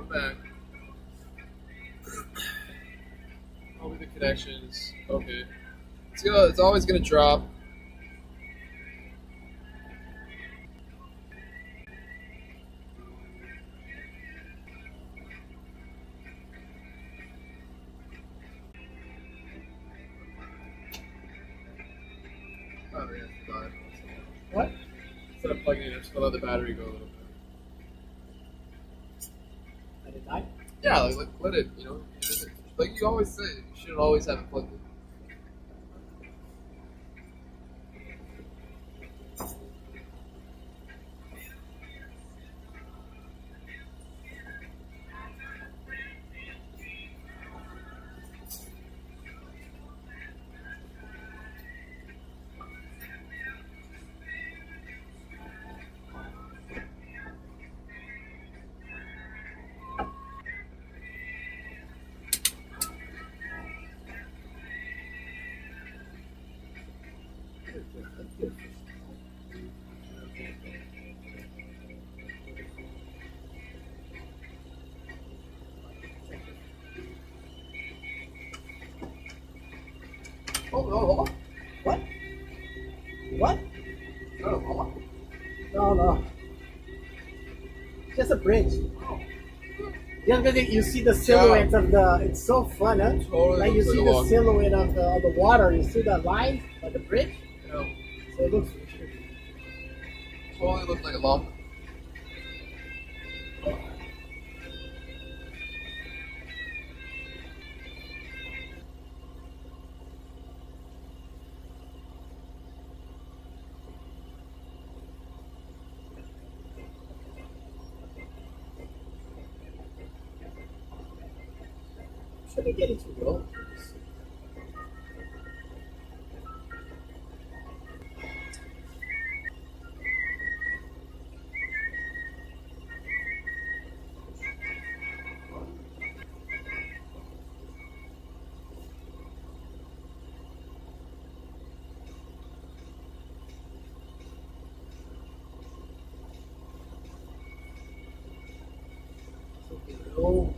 coming back. Hopefully the connection is okay. It's always gonna drop. Oh yeah, it's died. What? Instead of plugging it in, just let the battery go a little bit. Let it die? Yeah, like let it, like you always say, you shouldn't always have it plugged in. Oh, What? What? oh. No, no. Just a bridge. Just because you see the silhouette of the. It's so fun, huh? Totally Like you looks see like a the walk. silhouette of the water. You see the line of the bridge. Yeah, So it looks. totally looks like a lock. Should be getting to go. Oh.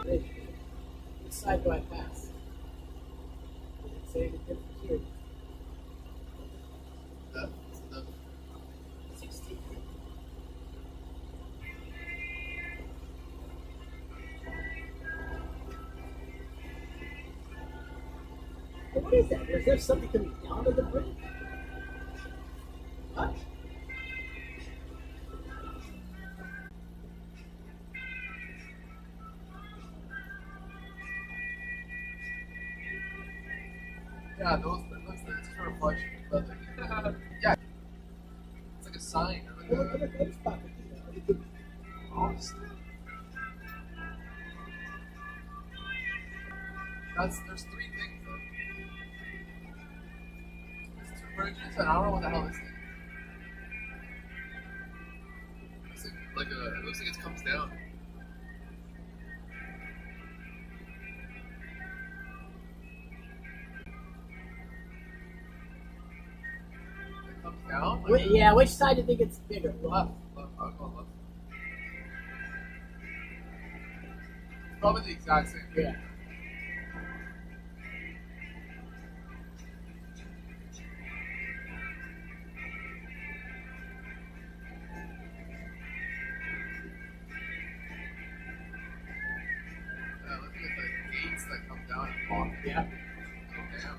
Bridge. Which side do I pass? Does it say the difference here? That's enough. 16. What is that? Is there something coming down to the bridge? What? Yeah, that looks like it's a reflection of nothing. Yeah, it's like a sign. Or Look like at this pocket. honestly, there's three things. There's two bridges, and I don't know what the hell this thing. Looks it looks like it comes down. It comes down. Like, Yeah, which side do you think it's bigger? left. I'll go left. It's probably the exact same thing. Yeah. Look at the gates that come down and block it. Yeah. Oh, damn.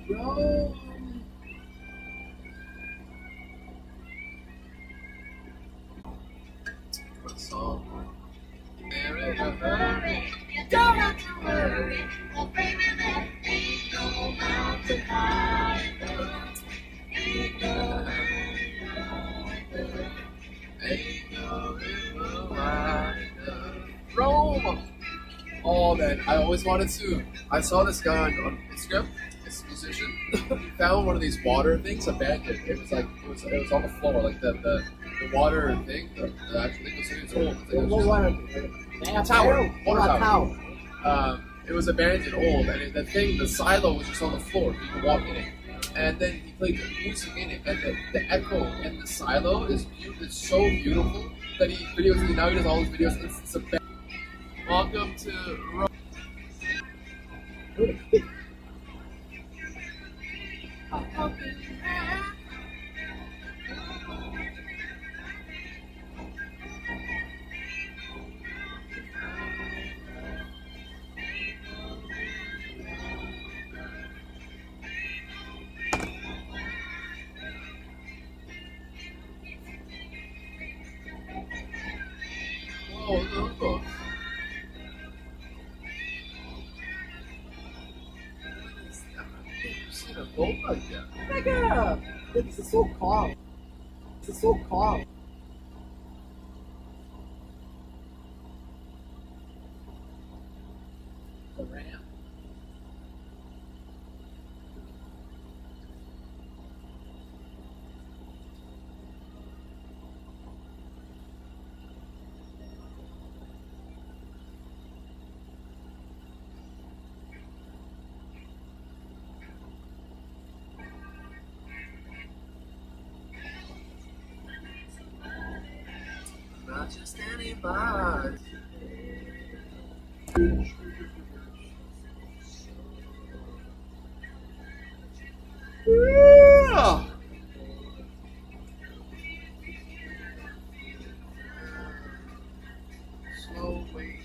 Bro. What song? There in a hurry. Don't have to worry, oh baby, there ain't no mountain high enough. Ain't no Ain't no river wide enough. Rome! Oh man, I always wanted to. I saw this guy on Instagram, this musician. He found one of these water things abandoned. It was like it was on the floor, like the water thing. The actual thing was old. It's like, it was just- Tower. Water tower. It was abandoned, old, and the silo was just on the floor. You could walk in it, and then he played the music in it, and the echo in the silo is it's so beautiful that now he does all his videos. It's a band. Welcome to Rome. Whoa, look. I've seen a boat like that. Nigga! It's so calm. It's so calm. The ram. Not just anybody. Yeah. Slowly.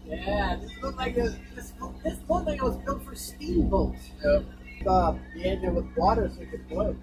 Yeah, this looked like this looked like it was built for steamboats. Yep. The engine with water so you could float.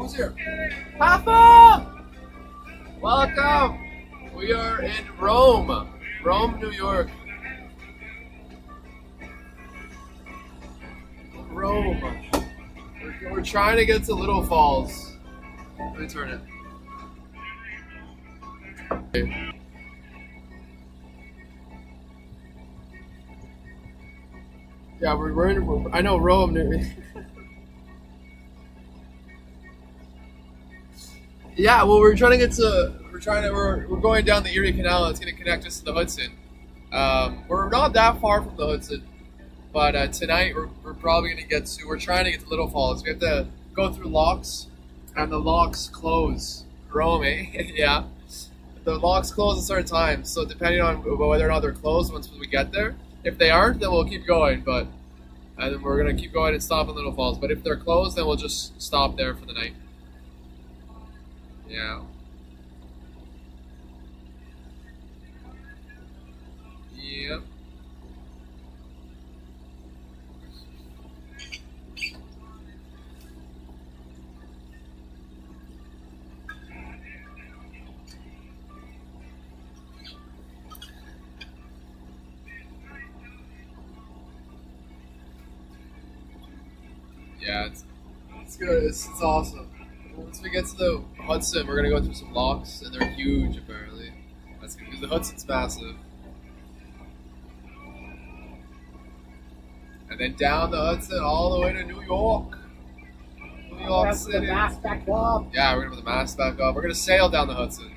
Who's here? Papa! Welcome! We are in Rome. Rome, New York. Rome. We're trying to get to Little Falls. Let me turn it. Okay. Yeah, we're in. I know Rome. Yeah, well, we're trying to get to. We're going down the Erie Canal. It's going to connect us to the Hudson. We're not that far from the Hudson, but tonight we're probably going to get to. We're trying to get to Little Falls. We have to go through locks, and the locks close. Rome, eh? Yeah. The locks close at certain times, so depending on whether or not they're closed once we get there. If they aren't, then we'll keep going, and then we're gonna keep going and stop in Little Falls. But if they're closed, then we'll just stop there for the night. Yeah. Yep. Yeah, it's good. It's awesome. Once we get to the Hudson, we're gonna go through some locks, and they're huge apparently. That's good because the Hudson's massive. And then down the Hudson all the way to New York. New York The City. mask back up. Yeah, we're gonna put the mast back up. We're gonna sail down the Hudson.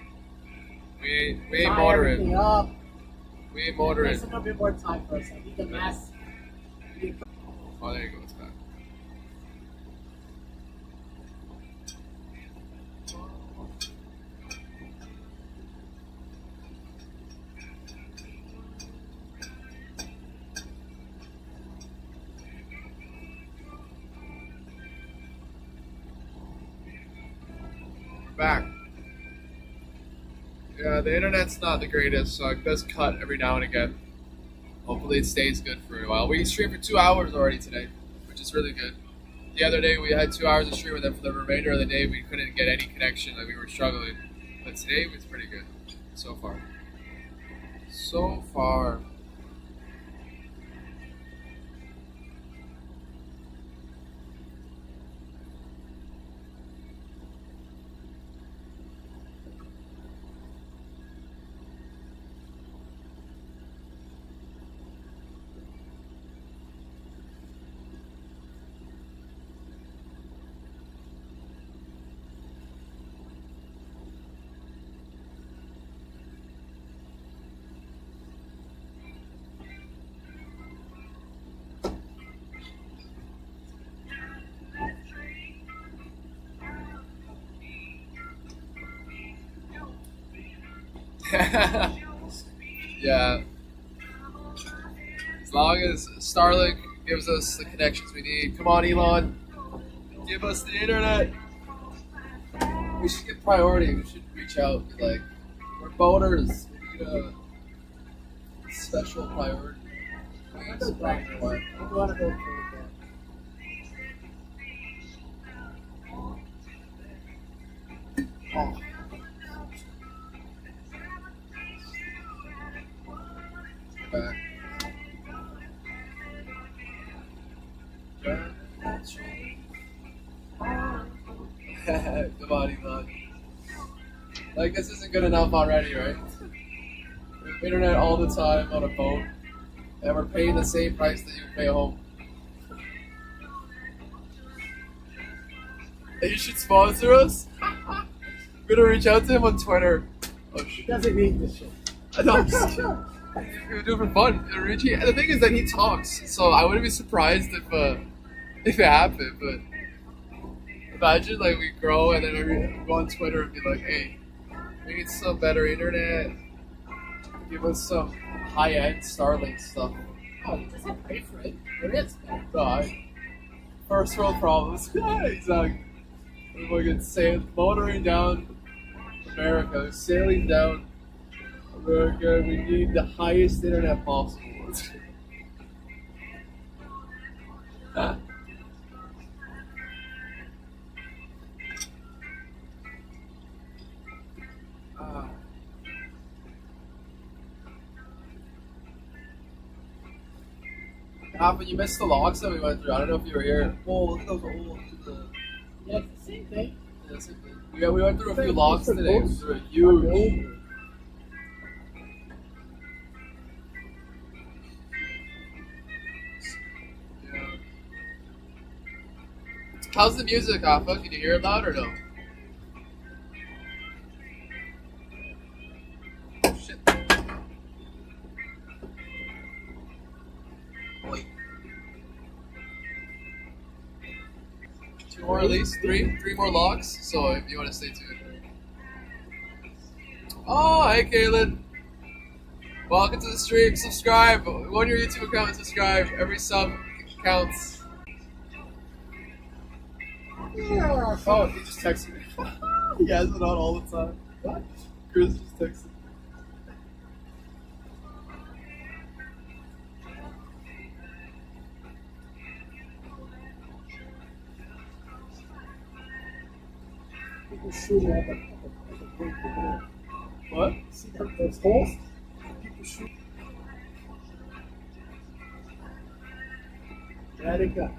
We ain't Tie motoring. everything up. We ain't It motoring. takes a little bit more time for us. I need the mask. Oh, there you go. It's back. We're back. Yeah, the internet's not the greatest, so it does cut every now and again. Hopefully it stays good for a while. We streamed for 2 hours already today, which is really good. The other day we had 2 hours of stream, and then for the remainder of the day we couldn't get any connection, like we were struggling. But today was pretty good, so far. So far. Yeah. As long as Starlink gives us the connections we need. Come on, Elon. Give us the internet. We should get priority. We should reach out and be like, we're boaters. We need a special priority. I'm going to go for it. Oh. Back. Come on, Elon. Like, this isn't good enough already, right? We have internet all the time on a boat, and we're paying the same price that you pay at home. And you should sponsor us? We're gonna reach out to him on Twitter. Oh, He shit. doesn't need this shit. I know, I'm just kidding. We do it for fun. Richie, and the thing is that he talks, so I wouldn't be surprised if it happened. But imagine like we grow and then we go on Twitter and be like, "Hey, we need some better internet. Give us some high-end Starlink stuff." Oh, you just have to pay for it. There is. God, first world problems. Exactly. We're fucking motoring down America, sailing down America. We need the highest internet possible. But you missed the locks that we went through. I don't know if you were here. Oh, look at those old. Yeah, it's the same thing. We went through a few locks Those are today. boats. They were huge. Yeah. How's the music, Alpha? Can you hear it loud or no? Shit. Wait. Two more at least? Three more locks? So if you want to stay tuned. Oh, hey Kaylin. Welcome to the stream. Subscribe. Go on your YouTube account and subscribe. Every sub counts. Oh, he just texted me. He has it on all the time. What? Chris just texted me. People shooting at the point. What? See those holes? People shoot. Let it go.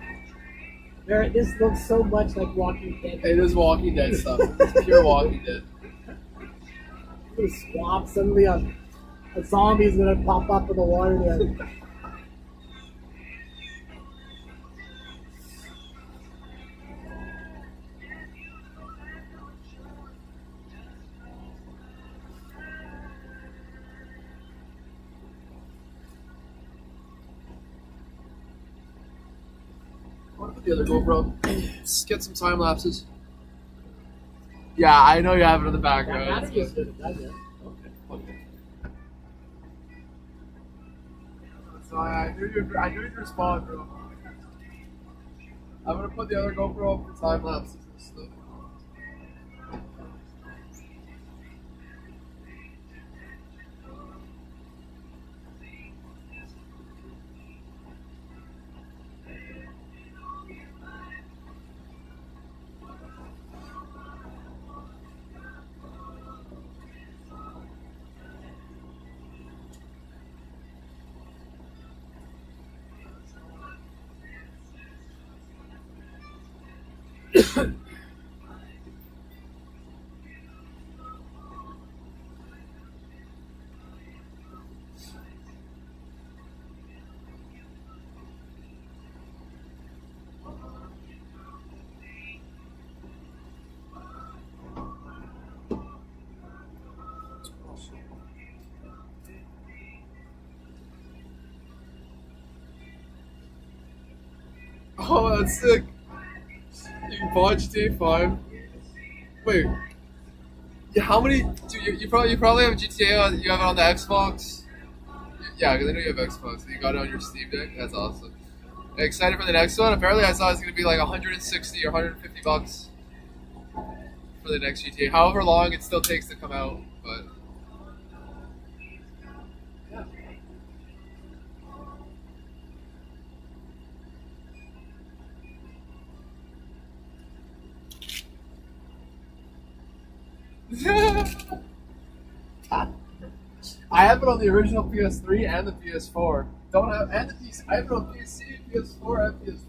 This looks so much like Walking Dead. It is Walking Dead stuff. It's pure Walking Dead. The swamp, suddenly a zombie's gonna pop up in the water there. I want to put the other GoPro. Let's get some time lapses. Yeah, I know you have it in the background. That's just good. That's it. Okay. So I knew you'd respond, bro. I'm gonna put the other GoPro up for time lapses and stuff. Oh, that's sick. You bought GTA 5. Wait. Yeah, how many? Dude, you probably have GTA on. You have it on the Xbox. Yeah, because I know you have Xbox. You got it on your Steam Deck. That's awesome. Excited for the next one. Apparently, I saw it's gonna be like 160 or 150 bucks for the next GTA. However long it still takes to come out, but. I have it on the original PS3 and the PS4. Don't have and the PC. I have it on PC, PS4, and PS3.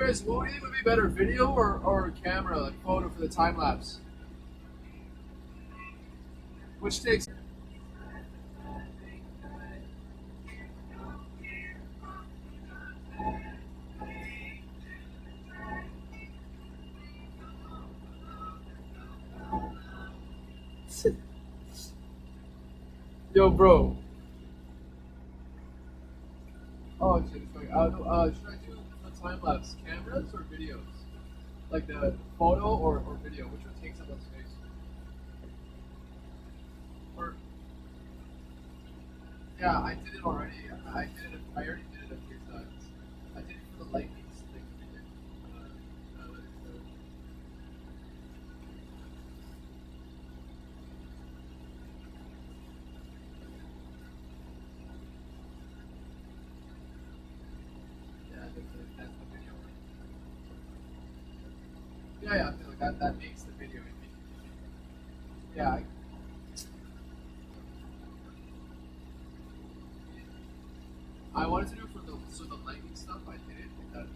Chris, what would you think would be better, video or camera, like photo for the time lapse? Which takes. Yo, bro. Oh shit! Sorry. Should I do the time lapse cameras or videos? Like the photo or video? Which one takes up less space? Or yeah, I did it already. I did it. I already did it a few times. I did it for the lightning thing. Yeah, that's the video. Yeah, I feel like that makes the video. Yeah. I wanted to do it for the lightning stuff. I did it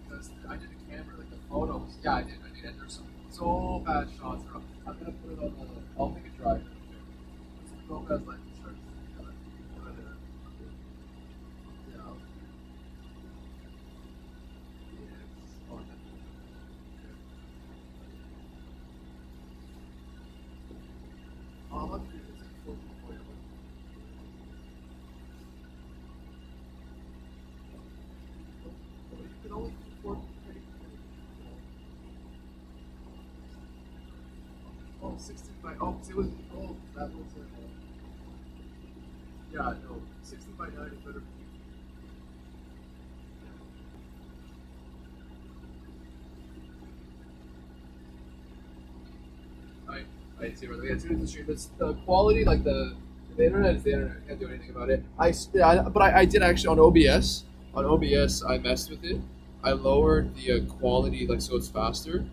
because I did a camera, like the photos. Yeah, I did. And there's some so bad shots. I'm gonna put it on the. I'll make it dry. There's some so bad lightning shots. Yeah. How much is it for? You can only afford oh, 16 by. Oh, 'cause it was. Oh, that was a. Yeah, no. 16 by 9 is better for you. I see. Yeah, it's the stream. It's the quality, like the internet is the internet. I can't do anything about it. But I did actually on OBS. On OBS, I messed with it. I lowered the quality, like so it's faster,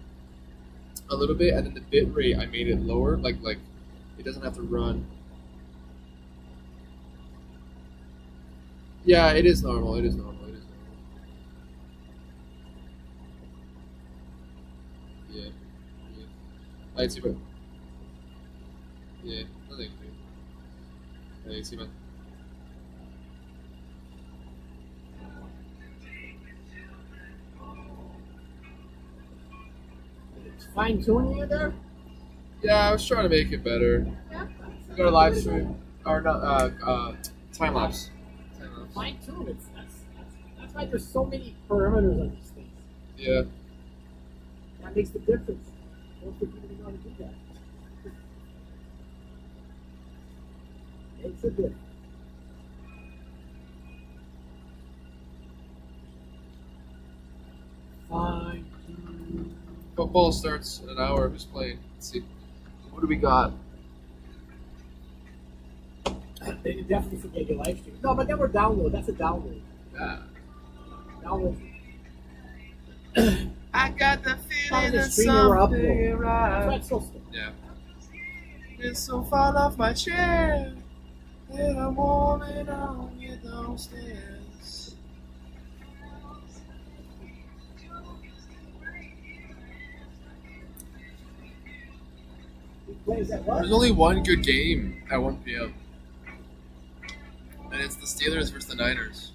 a little bit, and then the bit rate I made it lower, like it doesn't have to run. Yeah, it is normal. It is normal. It is normal. Yeah. Yeah. I see, but yeah, nothing. I see, man. Fine tuning you there? Yeah, I was trying to make it better. Yeah. Go to live stream or not? Time lapse. Fine tune. That's why there's so many parameters on these things. Yeah. That makes the difference. Most people don't know how to do that. Makes a difference. Fine tune. Football starts in an hour. Who's playing? Let's see. What do we got? They can definitely forget your live stream. No, but then we're download. That's a download. Yeah. Download. I got the Not feeling the that stream or upload. something ain't That's why right. it's so slow. Yeah. It's so far off my chair that I'm warming on you downstairs. He plays at what? There's only one good game at 1 p.m. And it's the Steelers versus the Niners.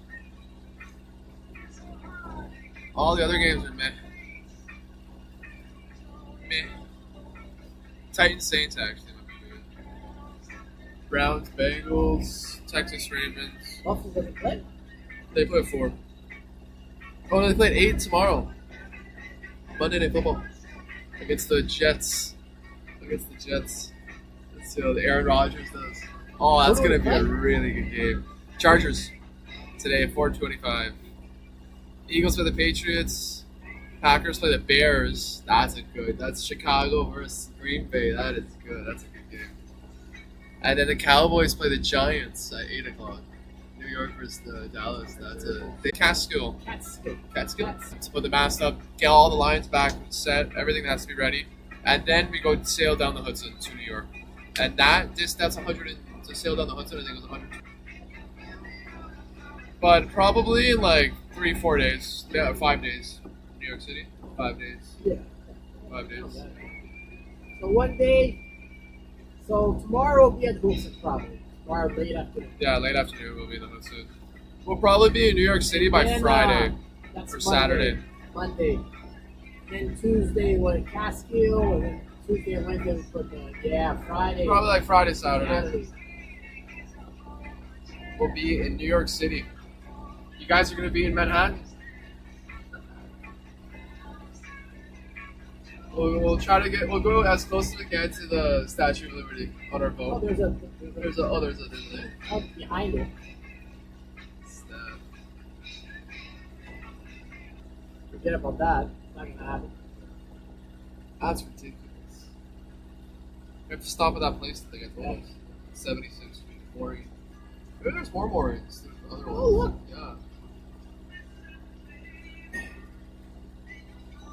All the other games are meh. Meh. Titans Saints actually might be good. Browns, Bengals, Texas Ravens. Buffalo doesn't play? They play at 4. Oh, no, they play at 8 tomorrow. Monday Night Football. Against the Jets. Against the Jets. Let's see how the Aaron Rodgers does. Oh, that's going to be a really good game. Chargers today at 4:25. Eagles play the Patriots. Packers play the Bears. That's Chicago versus Green Bay. That is good. That's a good game. And then the Cowboys play the Giants at 8 o'clock. New York versus the Dallas. That's the Catskill. Catskill. To put the mast up, get all the lines back set, everything has to be ready, and then we go sail down the Hudson to New York. And that's 100 to sail down the Hudson. I think it was 100. But probably in like 3-4 days, 5 days, New New York City? 5 days. Yeah. 5 days. So one day. So tomorrow will be at Hudson probably. Tomorrow late afternoon. Yeah, late afternoon will be the Hudson. We'll probably be in New York City by Then, Friday that's or Monday. Saturday. Monday. Then Tuesday we're in Catskill, and then Tuesday and Wednesday we put Friday. Probably like Friday, Saturday. Saturday. We'll be in New York City. You guys are gonna be in Manhattan? We'll try to we'll go as close as we can to the Statue of Liberty on our Oh, boat. there's a There's a up behind it. Snap. Forget about that. It's not gonna happen. That's ridiculous. We have to stop at that place that they get told us. 76 feet, mooring. Maybe there's more moorings. There's other ones. Oh, look. Yeah.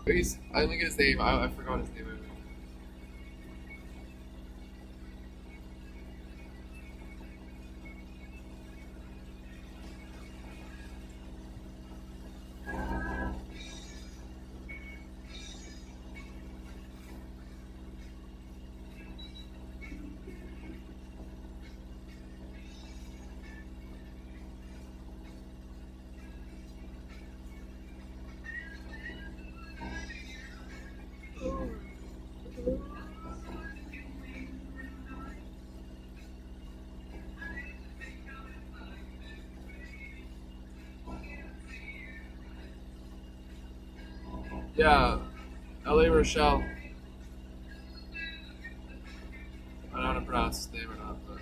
I didn't get his name. I forgot his name. Yeah, LA Rochelle. I don't know how to pronounce his name or not, but.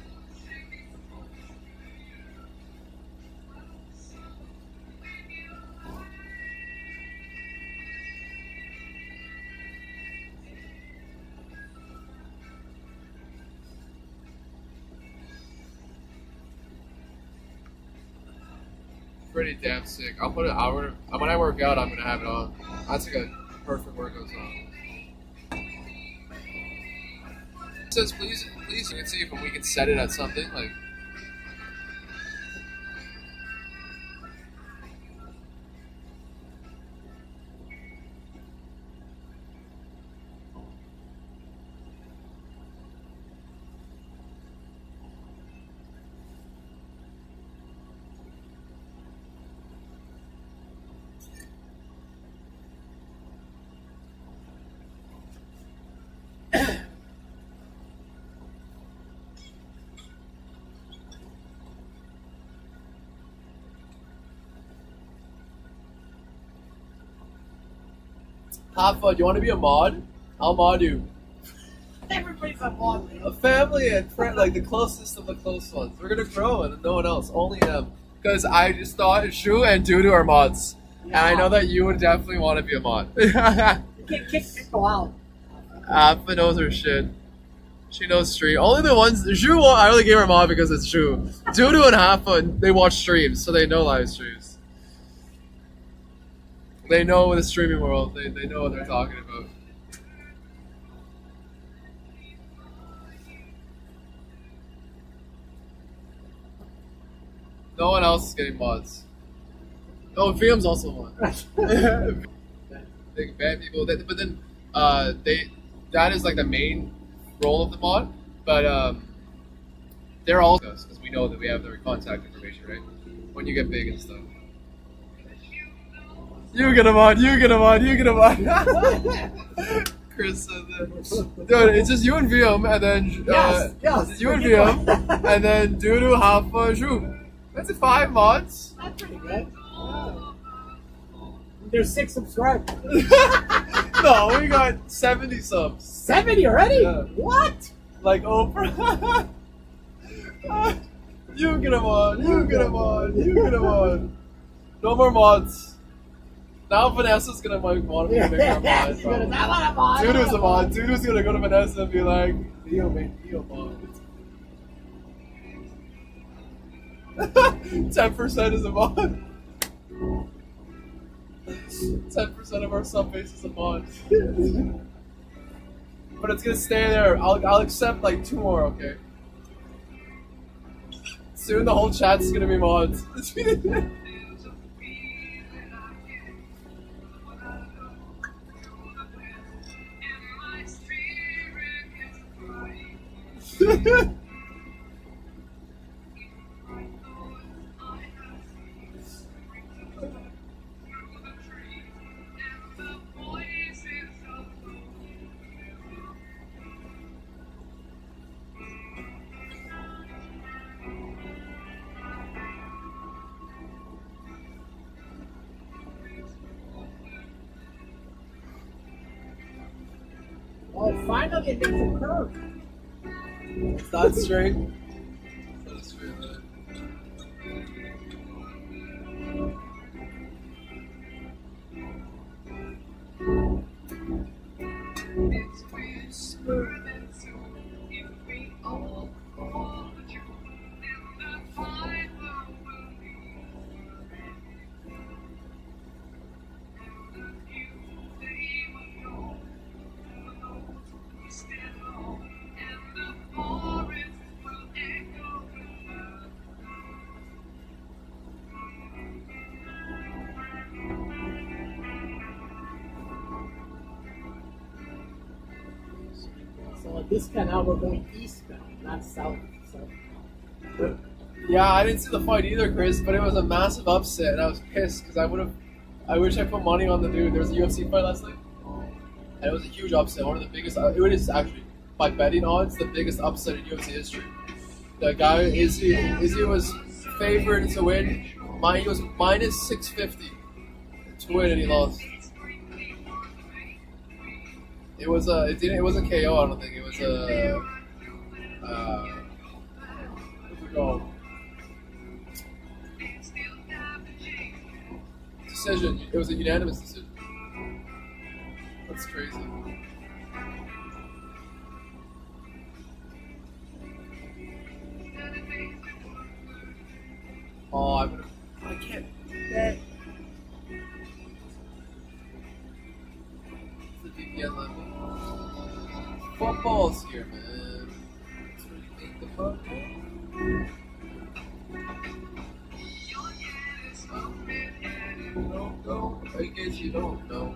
Pretty damn sick. I'll put it out. When I work out, I'm gonna have it on. That's like a perfect workout song. It says please, you can see if we can set it at something like. Hafa, do you want to be a mod? I'll mod you. Everybody's a mod, man. A family and friend, like the closest of the close ones. We're gonna grow and no one else, only them. Because I just thought Shu and Dudu are mods. And I know that you would definitely want to be a mod. You can't kick people out. Hafa knows her shit. She knows stream. Only the ones, Shu, I only gave her a mod because it's Shu. Dudu and Hafa, they watch streams, so they know live streams. They know the streaming world. They know what they're talking about. No one else is getting mods. Oh, VM's also one. They can ban people, but then that is like the main role of the mod. But they're all us because we know that we have their contact information, right? When you get big and stuff. You get a mod, you get a mod, you get a mod. Chris said that. Dude, it's just you and VM, and then Yes. it's just you and VM, and then Dudu, Hafa, Zhu. That's 5 mods. That's pretty good. Yeah. There's 6 subscribers. No, we got 70 subs. 70 already? Yeah. What? Like Oprah. You get a mod, you get a mod, you get a mod. No more mods. Now Vanessa's gonna want to make her a mod. She's gonna, I want a mod. Dudu's a mod. Dudu's gonna go to Vanessa and be like, Theo, make me a mod. 10% is a mod. 10% of our sub base is a mod. But it's gonna stay there. I'll accept like 2 more, okay? Soon the whole chat's gonna be mods. finally it makes a curve. It's not straight. It's not a straight line. It's whispered and soon if we all hold you, then the fight will believe. And the few they will know, those who stand alone, and the forest will echo with love. So at this canal we're going eastbound, not south. Yeah, I didn't see the fight either, Chris, but it was a massive upset, and I was pissed because I wish I put money on the dude. There was a UFC fight last night, and it was a huge upset. One of the biggest. It is actually by betting odds the biggest upset in UFC history. The guy Izzy was favored to win. He was minus 650 to win, and he lost. It was a KO. I don't think it was a. What's it called? Decision. It was a unanimous decision. That's crazy. Oh, I can't bet. It's the VPN level. Football's here, man. That's where you make the money. You don't know. I guess you don't know.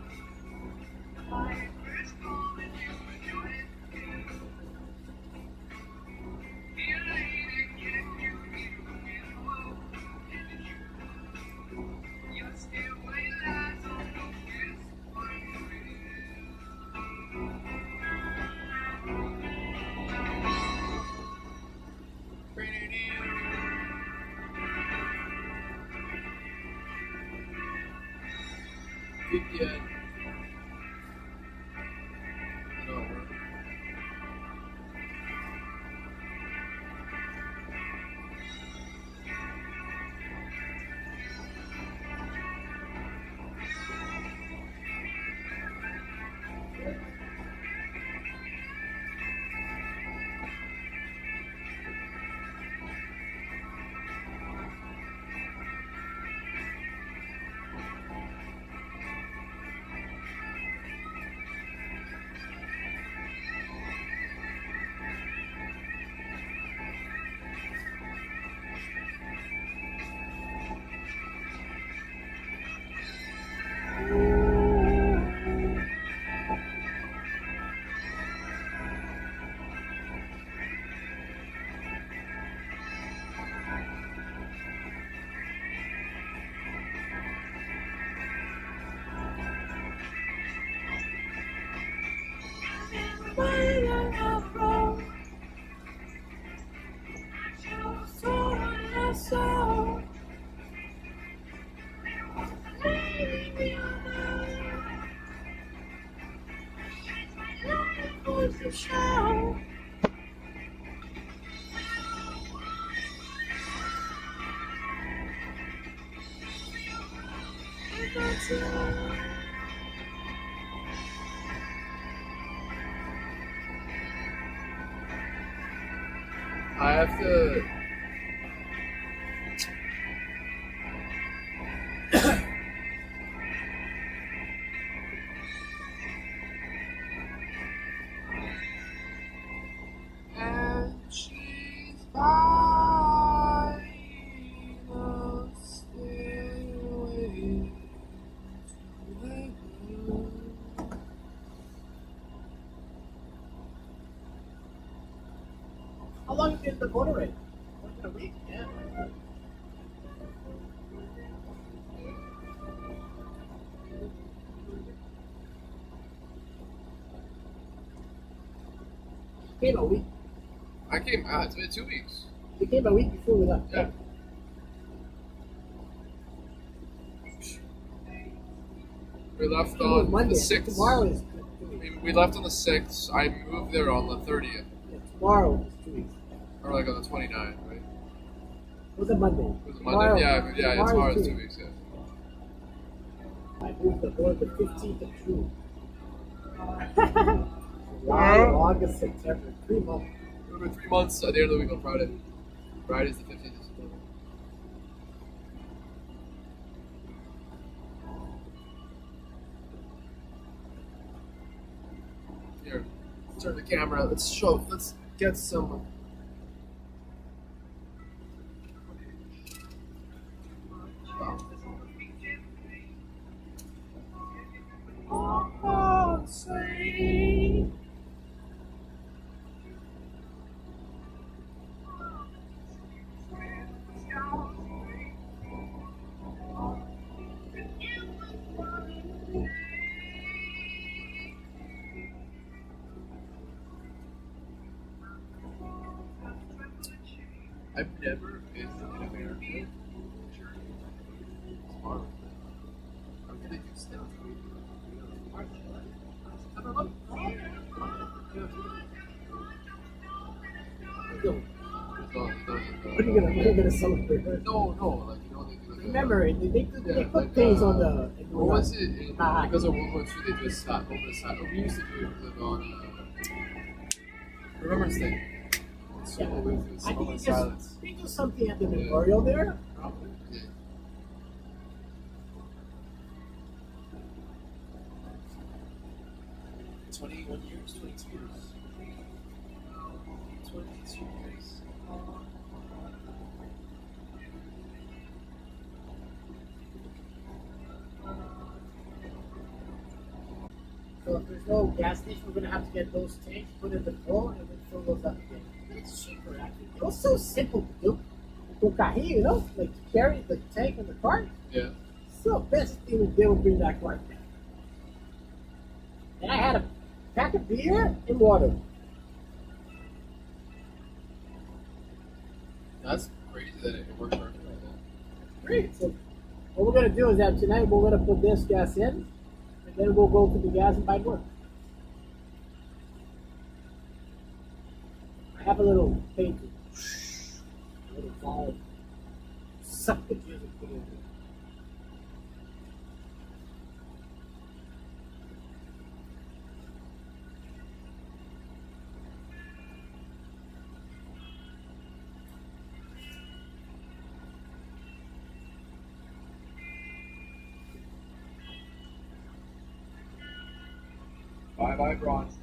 VPN. No. I have to. And she's by the stairway to heaven. How long have you been in the motorway? Like in a week, yeah. Came a week. I came. It's been 2 weeks. It came a week before we left. Yeah. We left It was on Monday. the 6th. Tomorrow is We left on the 6th. I moved there on the 30th. Yeah, tomorrow is 2 weeks. Or like on the 29th, right? Was it Monday? It was a Monday? Yeah, tomorrow is 2 weeks, yeah. I moved aboard the 15th of June. July, August, September, 3 months. Over 3 months at the end of the week on Friday. Friday's the 15th of September. Here, let's turn the camera. Let's get some. Oh, say. I've never been in America. Tomorrow. I'm gonna do stuff. What are you gonna celebrate? No, like they do. Remember, they put like, things on the. What was it? Because of World War II, they just stopped over the side. We used to do it on Remembrance Day. Yeah. I think Moment of silence. they do something at the memorial there. Yeah. 21 years, 22 years. 22 years. So if there's no gas station, we're gonna have to get those tanks, put in the floor, and then fill those up again. It's cheaper actually. It was so simple to do. Com carrinho, you know, like to carry the tank in the cart. Yeah. So best thing we did was bring that cart back. And I had a pack of beer and water. That's crazy that it worked perfect like that. Great. So what we're gonna do is that tonight we're gonna put this gas in, and then we'll go to the gas and buy more. I have a little painter, a little valve, suck the juice and put it in. Bye, Bronze.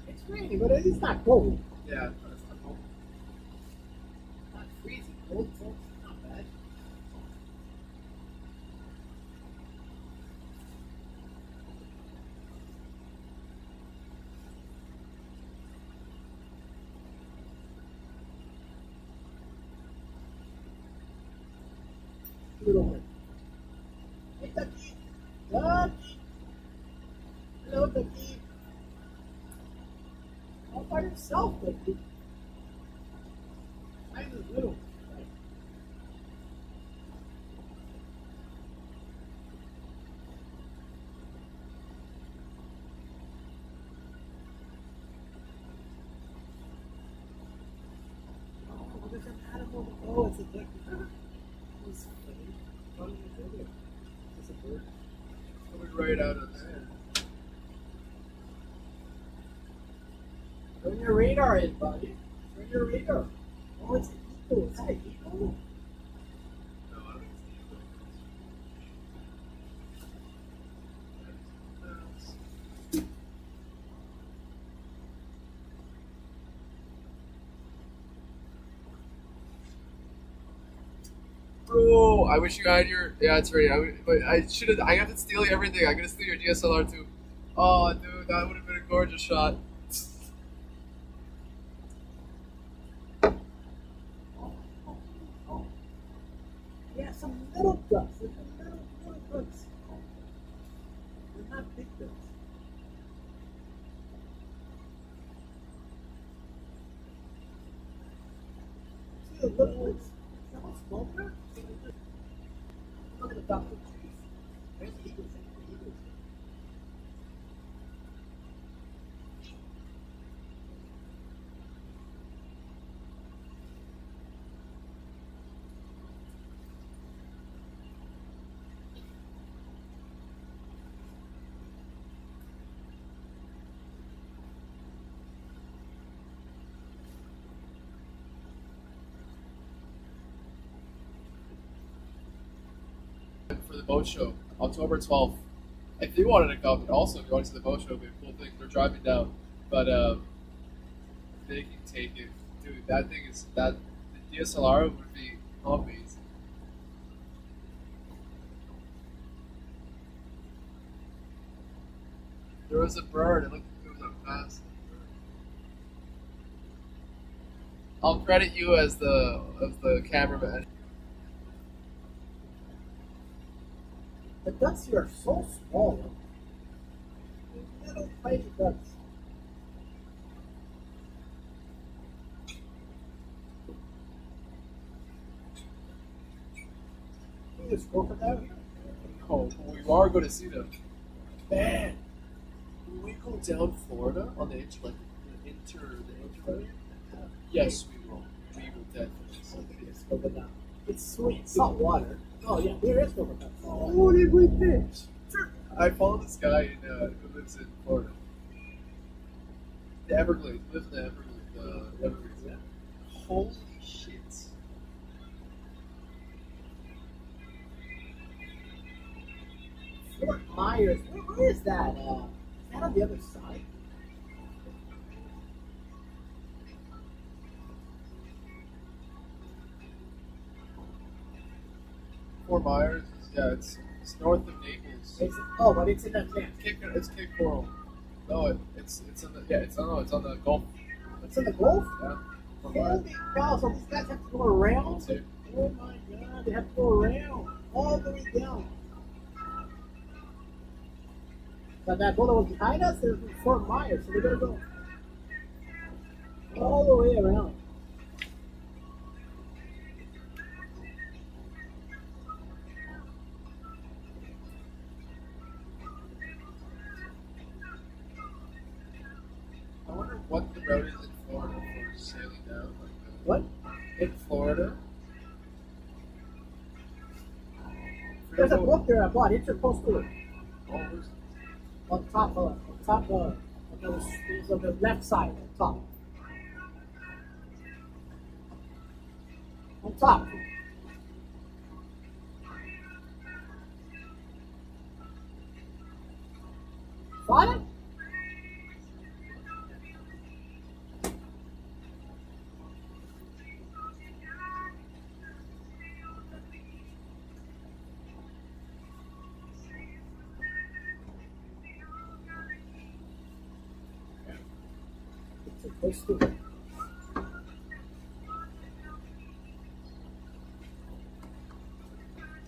It's raining, but it's not cold. Yeah, that's not cool. Not freezing cold, so it's not bad. Little bit. Hey, Ducky. Ducky. Hello, Ducky. All by yourself, Ducky. Mine is little. Right? Oh, there's an animal. Oh, it's a ducky. It's funny. Funny as ever. It's a bird. Coming right out of there. Turn your radar in, buddy. Turn your radar? Oh, it's an eagle. Is that an eagle? No, I don't think it's Bro, I wish you had your. Yeah, it's ready. But I should have. I got to steal everything. I gotta steal your DSLR too. Oh, dude, that would have been a gorgeous shot. Yeah, some little ducks. They're little ducks. They're not big ducks. See the little ones? Is that what's small there? Look at the duck. There's the eagles. The eagles. For the boat show, October 12th. If you wanted to come, also if you wanted to see the boat show, it'd be a cool thing. We're driving down, but they can take it, dude. That thing is that the DSLR would be amazing. There was a bird. It looked like it was a massive bird. I'll credit you as the cameraman. The ducks here are so small. Little tiny ducks. See this crocodile here? Oh, we are going to see them. Man, when we go down Florida on the inter, like the inter. Yes, we will. We will definitely see Yes, crocodile. It's sweet, salt water. Oh yeah, there is crocodile. Oh, they went there. I follow this guy who lives in Florida. The Everglades. He lives in the Everglades. Yeah. Holy shit. Fort Myers. Where is that? Is that on the other side? Fort Myers is it's north of Naples. But it's in the It's Cape Coral. No, it's in the it's on the Gulf. It's in the Gulf. Yeah. Fort Myers. Holy cow! So these guys have to go around. That's it. Oh my god! They have to go around all the way down. But that boat that was behind us is Fort Myers, so they're gonna go all the way around. I wonder what the road is in Florida for sailing down. What? In Florida? There's a book there I bought. Intercoastal. Oh, where's On top of the left side, on top. On top. Find it? Intercoastal.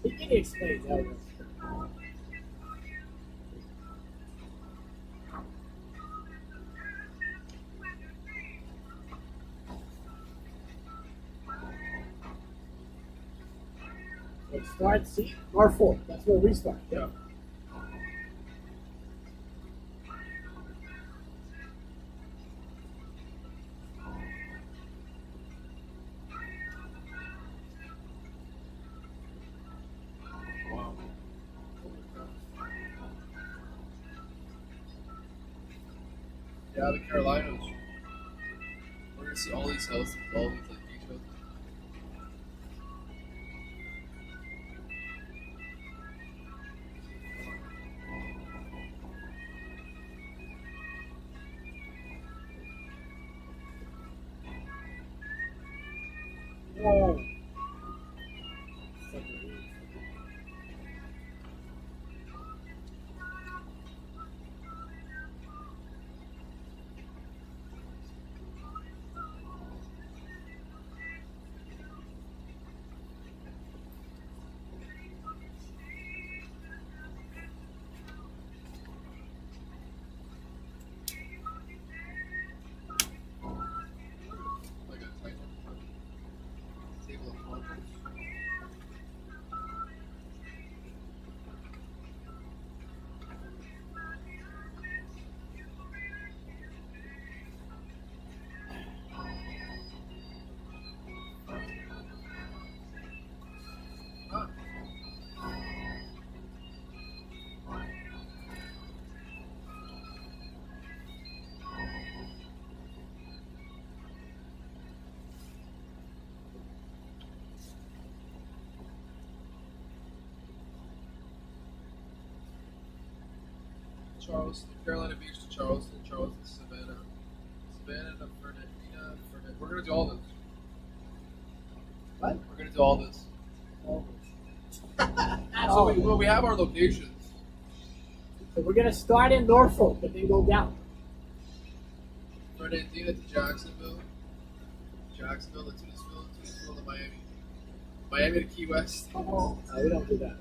He can explain that. It starts C R4. That's where we start. Yeah. Wow. Yeah, the Carolinas. We're gonna see all these houses, all these like beach houses. Whoa. Like a type of table of contents. Ah, Charleston, Carolina Beach to Charleston, Charleston, Savannah, Savannah to Fernandina, We're gonna do all this. What? We're gonna do all this. Oh. So we have our locations. So we're gonna start in Norfolk, but then go down. Fernandina to Jacksonville, Jacksonville to Toonesville, Toonesville to Miami, Miami to Key West. No, we don't do that.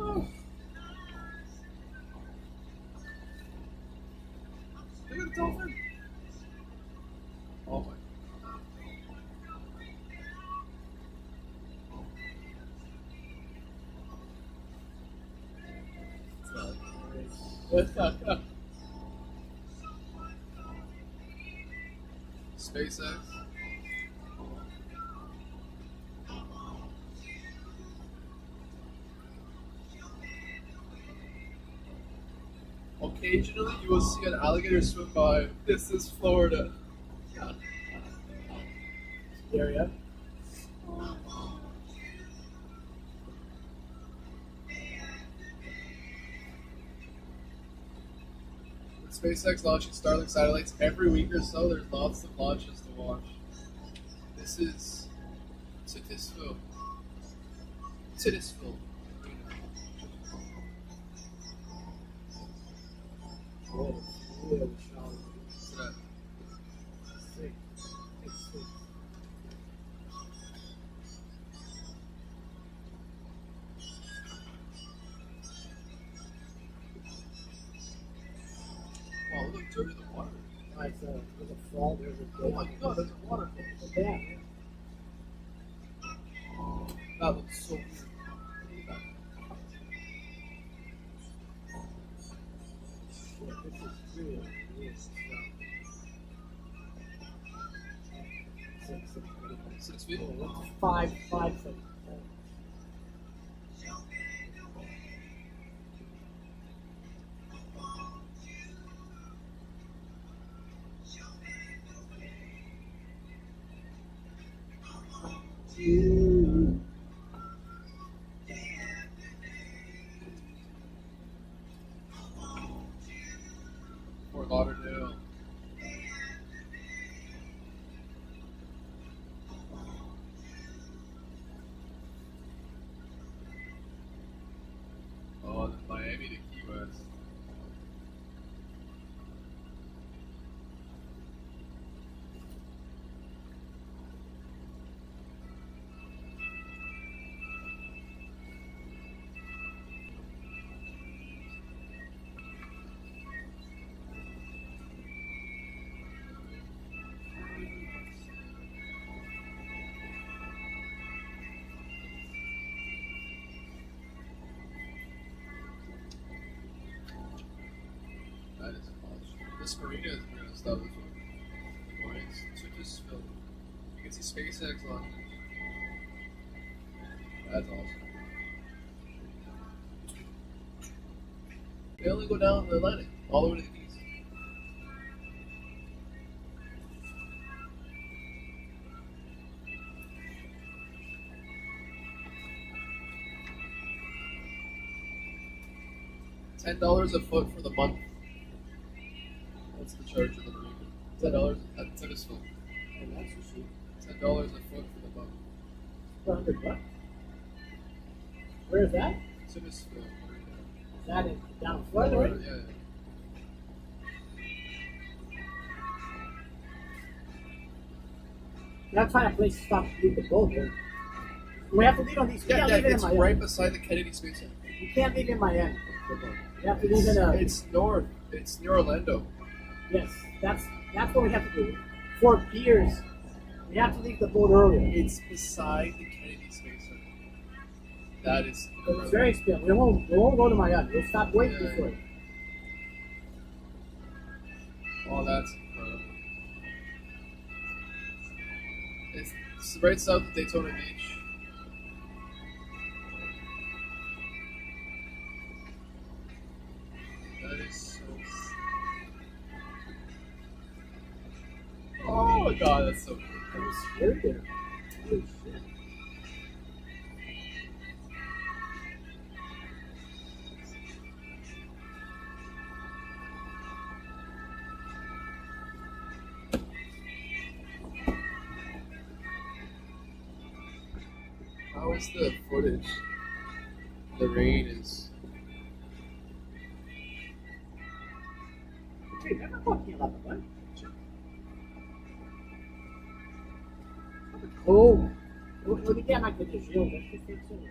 Oh. Look at the dolphin. Oh my. SpaceX. Occasionally, you will see an alligator swim by. This is Florida. Area. With SpaceX launching Starlink satellites every week or so, there's lots of launches to watch. This is Titusville. Titusville. Oh, really shallow. What's that? Sick. It's sick. Wow, look how dirty the water is. Alright, so there's a fall, there's a Oh my god, there's a waterfall. It's a dam. That looks so weird. This is really weird stuff. 6 6 feet? what's 5 foot? Fort Lauderdale. U.S. That is college. This marina is we're gonna stop this one. So just film. You can see SpaceX on. That's awesome. They only go down the Atlantic, all the way to the east. $10 a foot for the month. That's the charge of the marina. $10 at Titusville. And that's for cheap. $10 a foot for the month. $100. Where is that? Titusville marina. Is that in down Florida, right? Yeah. Gotta find a place to stop to leave the boat here. We have to leave on these. We Yeah, can't yeah, leave it in it's Miami. right beside the Kennedy Space Center. We can't leave in Miami. The boat. We have to leave in It's north. It's near Orlando. yes. That's what we have to do. Fort Pierce. We have to leave the boat earlier. It's beside the Kennedy Space Center. That is It's very expensive. We won't go to Miami. We'll stop waiting Yeah. for it. Oh, that's incredible. It's right south of Daytona Beach. That is so. Oh my god, that's so cool. It was scary there. Holy shit. How is the footage? The rain is. Hey, never talking about the one. Oh, lo richiama anche di gelo, che funziona.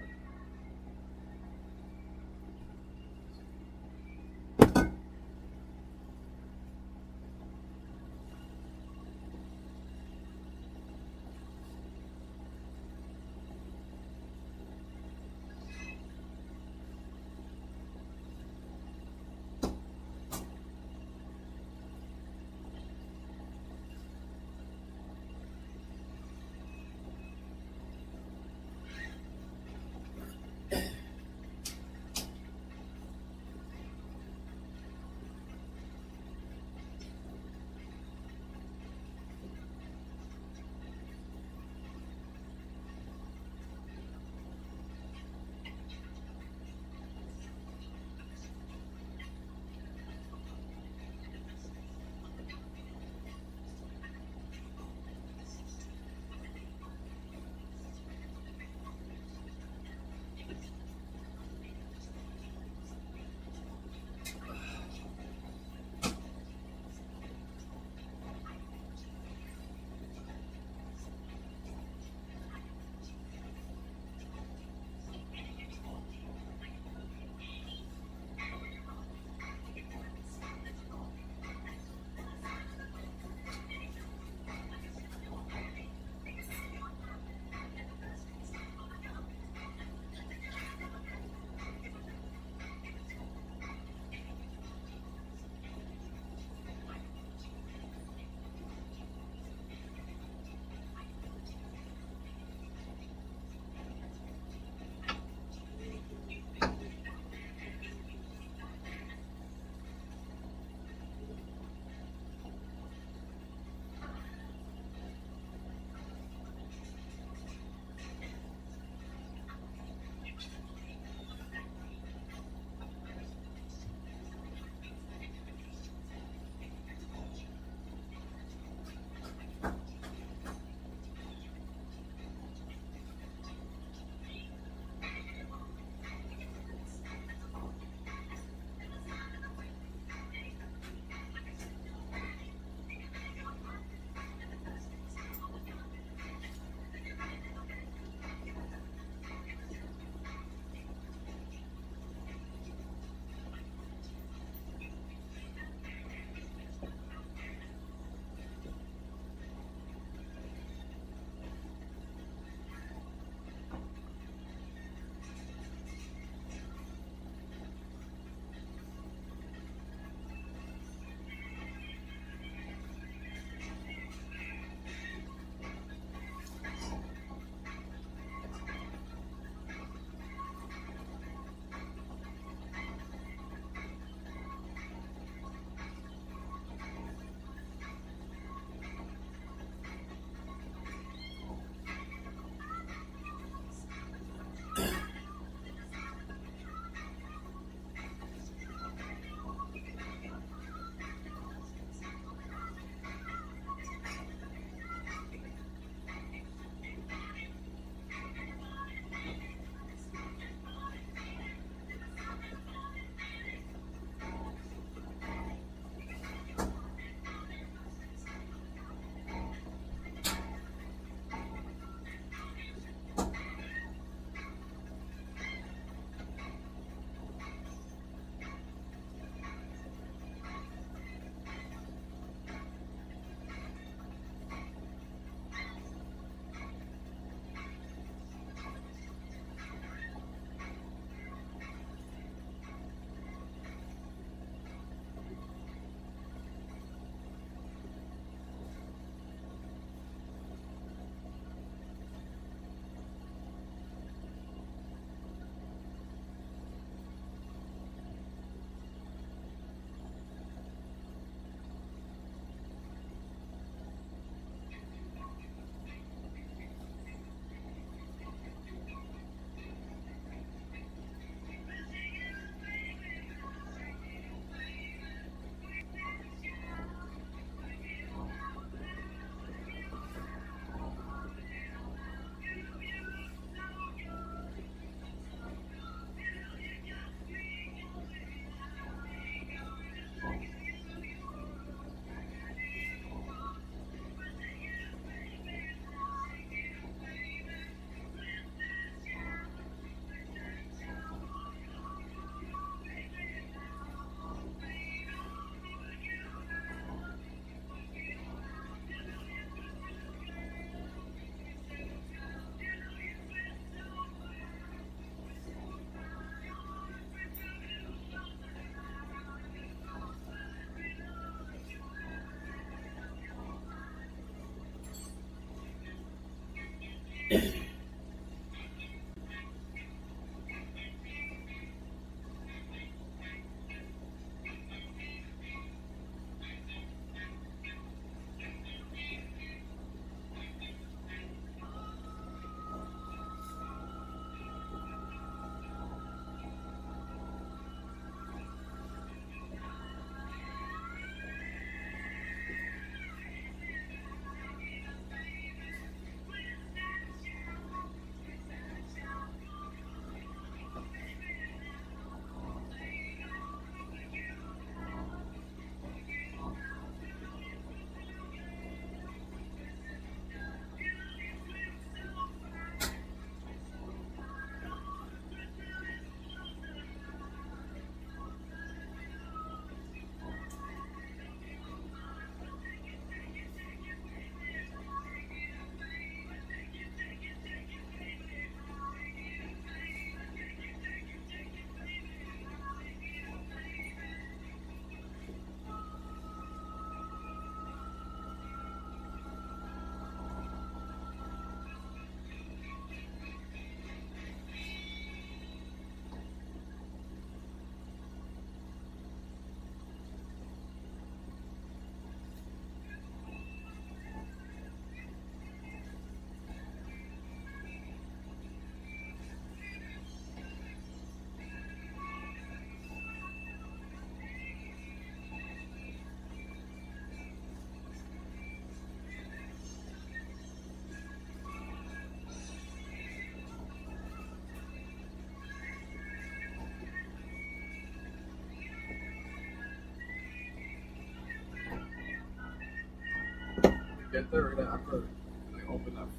get there, we're gonna have to like open up.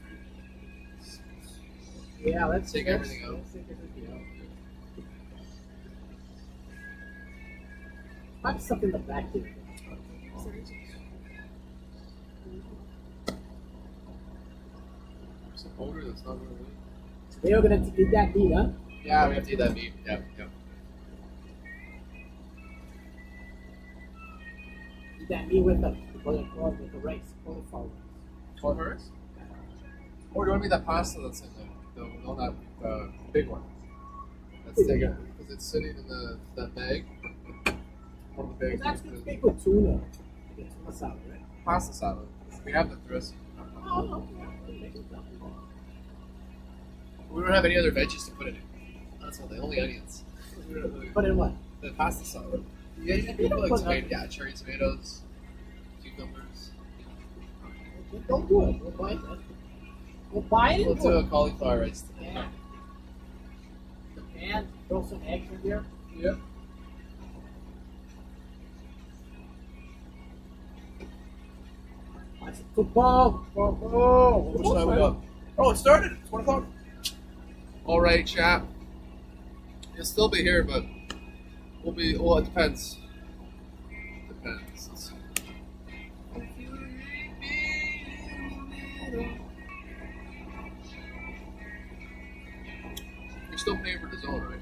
Yeah, let's Take everything out. Let's take everything out. Might be something in the back here. There's a folder that's not really. Today we're gonna eat that meat, huh? Yeah, we have to eat that meat. Yeah. Eat that meat with the rice, cauliflower. Cauliflower? Or do you want me that pasta that's in there? No, that big one. Let's take it because it's sitting in that bag. One of the bags. It's actually big with tuna. It's tuna salad, right? Pasta salad. We have the dressing. Oh, We don't have any other veggies to put in it. That's all. The only onions. Put in what? The pasta salad. Yeah, you can put like tomato, cherry tomatoes, cucumbers. Don't do it. We'll buy it. We'll buy it. We'll do a cauliflower rice today. Yeah. And throw some eggs in there. Yep. Watch the football. Football. Which time we got? Oh, it started. It's 1 o'clock. All right, chat. You'll still be here, but we'll be. Well, it depends. Depends. Let's see. You're still paying for the zone, right?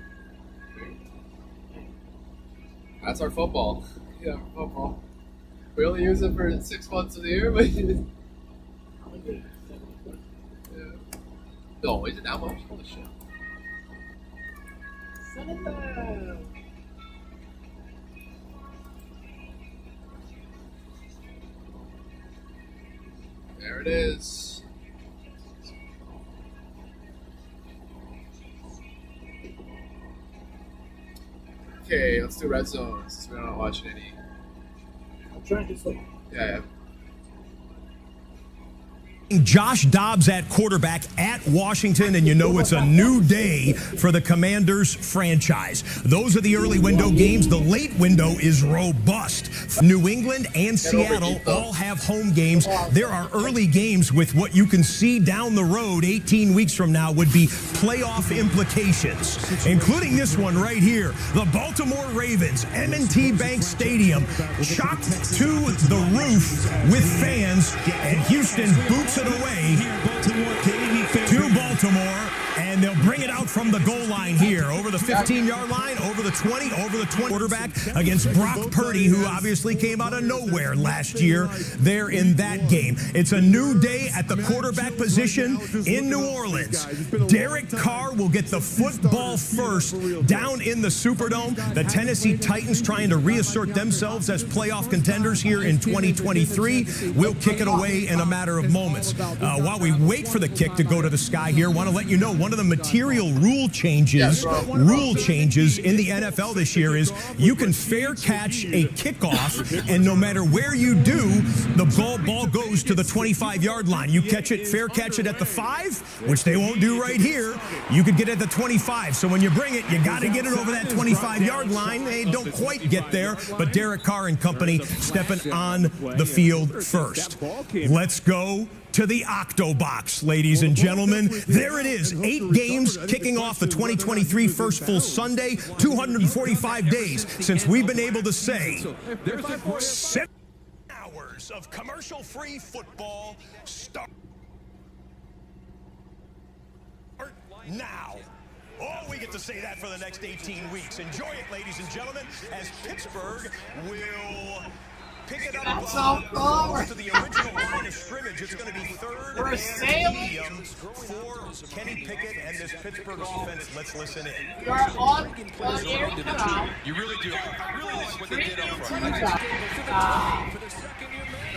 That's our football. Yeah, football. We only use it for 6 months of the year, but yeah. No, is it that much? Holy shit. Senator. There it is. Okay, let's do red zone since we're not watching any. I'm trying to sleep. Yeah. Josh Dobbs at quarterback at Washington, and you know it's a new day for the Commanders franchise. Those are the early window games. The late window is robust. New England and Seattle all have home games. There are early games with what you can see down the road 18 weeks from now would be playoff implications, including this one right here. The Baltimore Ravens, M&T Bank Stadium, chocked to the roof with fans, and Houston boots it away to Baltimore, and they'll bring it out from the goal line here, over the 15-yard line, over the 20, over the 20. Quarterback against Brock Purdy, who obviously came out of nowhere last year there in that game. It's a new day at the quarterback position in New Orleans. Derek Carr will get the football first down in the Superdome. The Tennessee Titans trying to reassert themselves as playoff contenders here in 2023. Will kick it away in a matter of moments. While we wait for the kick to go to the sky here, want to let you know one of the material rule changes in the NFL this year is you can fair catch a kickoff, and no matter where you do, the ball goes to the 25-yard line. You fair catch it at the 5, which they won't do right here. You could get it at the 25. So when you bring it, you got to get it over that 25-yard line. They don't quite get there, but Derek Carr and company stepping on the field first. Let's go to the Octobox, ladies and gentlemen. There it is, 8 games kicking off the 2023 first full Sunday, 245 days since we've been able to say 7 hours of commercial-free football start now. Oh, we get to say that for the next 18 weeks. Enjoy it, ladies and gentlemen, as Pittsburgh will pick it up close to the original line of scrimmage. It's going to be third and medium for Kenny Pickett and this Pittsburgh offense. Let's listen in. You are on Erie Canal. You really do. I really like what they did up front.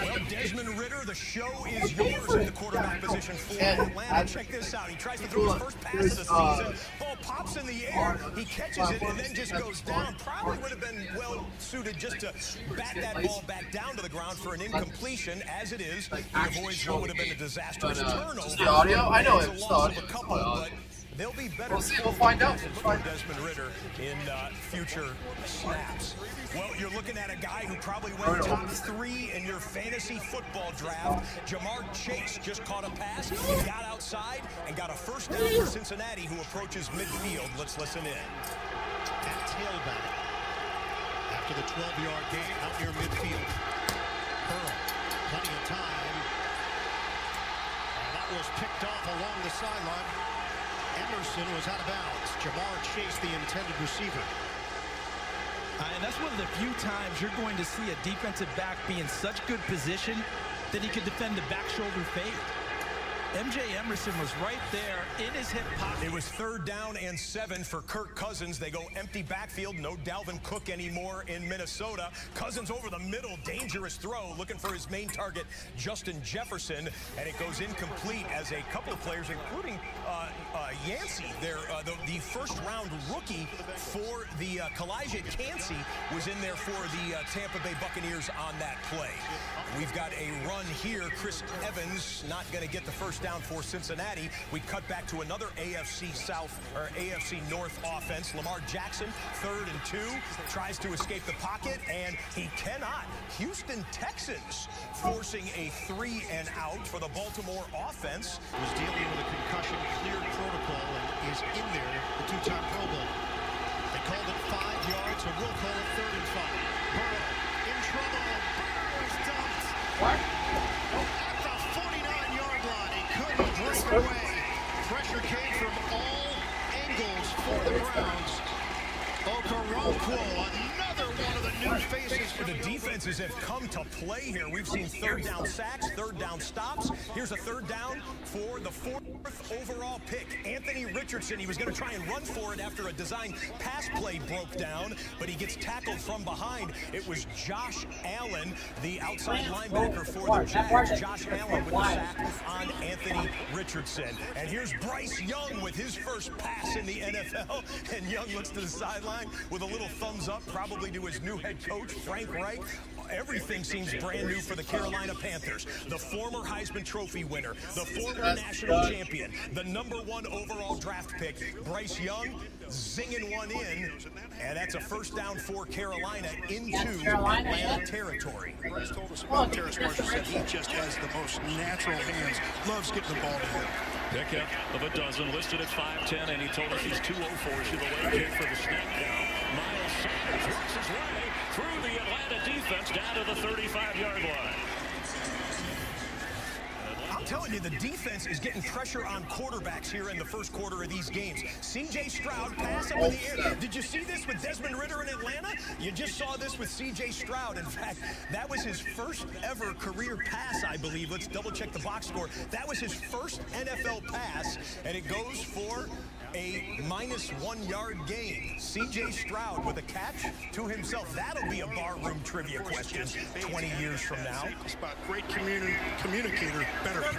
Well, Desmond Ridder, the show is yours in the quarterback position for Atlanta. Check this out. He tries to throw his first pass of the season. Ball pops in the air. He catches it and then just goes down. Probably would have been well suited just to bat that ball back down to the ground for an incompletion. As it is, he avoids what would have been a disastrous turnover. The audio? I know it's a the loss of audio. a couple, but they'll be better. We'll see. We'll find out. For Desmond Ridder in future snaps. Well, you're looking at a guy who probably went top 3 in your fantasy football draft. Jamar Chase just caught a pass, got outside, and got a first down for Cincinnati, who approaches midfield. Let's listen in. At tailback. After the 12-yard gain, out near midfield. Pearl, plenty of time. And that was picked off along the sideline. Emerson was out of bounds. Jamar Chase, the intended receiver. And that's one of the few times you're going to see a defensive back be in such good position that he could defend the back shoulder fade. MJ Emerson was right there in his hip pocket. It was 3rd down and 7 for Kirk Cousins. They go empty backfield. No Dalvin Cook anymore in Minnesota. Cousins over the middle. Dangerous throw. Looking for his main target, Justin Jefferson. And it goes incomplete as a couple of players, including Yancey, the first-round rookie for the Kalijah Cansey, was in there for the Tampa Bay Buccaneers on that play. We've got a run here. Chris Evans not going to get the first down for Cincinnati. We cut back to another AFC South or AFC North offense. Lamar Jackson, 3rd and 2, tries to escape the pocket, and he cannot. Houston Texans forcing a 3 and out for the Baltimore offense. Was dealing with a concussion, cleared protocol, and is in there, the 2-time Pro Bowl. They called it 5 yards, and we'll call it 3rd and 5. Burrow in trouble. Burrow is dumped. What? At the 49-yard line, he couldn't break away. Pressure came from all angles for the Browns. Okoronkwo, another one of the new faces. The defenses have come to play here. We've seen 3rd down sacks, 3rd down stops. Here's a 3rd down for the 4th overall pick, Anthony Richardson. He was going to try and run for it after a design pass play broke down, but he gets tackled from behind. It was Josh Allen, the outside linebacker for the Jags. Josh Allen with the sack on Anthony Richardson. And here's Bryce Young with his first pass in the NFL. And Young looks to the sideline with a little thumbs up, probably to his new head coach, Frank Reich. Everything seems brand new for the Carolina Panthers. The former Heisman Trophy winner, the former national champion, the #1 overall draft pick, Bryce Young, zinging one in, and that's a first down for Carolina into Atlanta territory. Bryce told us about Terrace Marshall, said he just has the most natural hands, loves getting the ball to him. Pickup of a dozen, listed at 5'10", and he told us he's 204. Should the leg kick for the snap down. Miles Sanders works his way through the Atlanta defense down to the 35-yard line. I'm telling you, the defense is getting pressure on quarterbacks here in the first quarter of these games. C.J. Stroud pass up in the air. Did you see this with Desmond Ridder in Atlanta? You just saw this with C.J. Stroud. In fact, that was his first ever career pass, I believe. Let's double check the box score. That was his first NFL pass, and it goes for a -1 yard gain. C.J. Stroud with a catch to himself. That'll be a barroom trivia question 20 years from now. Great communicator, better player.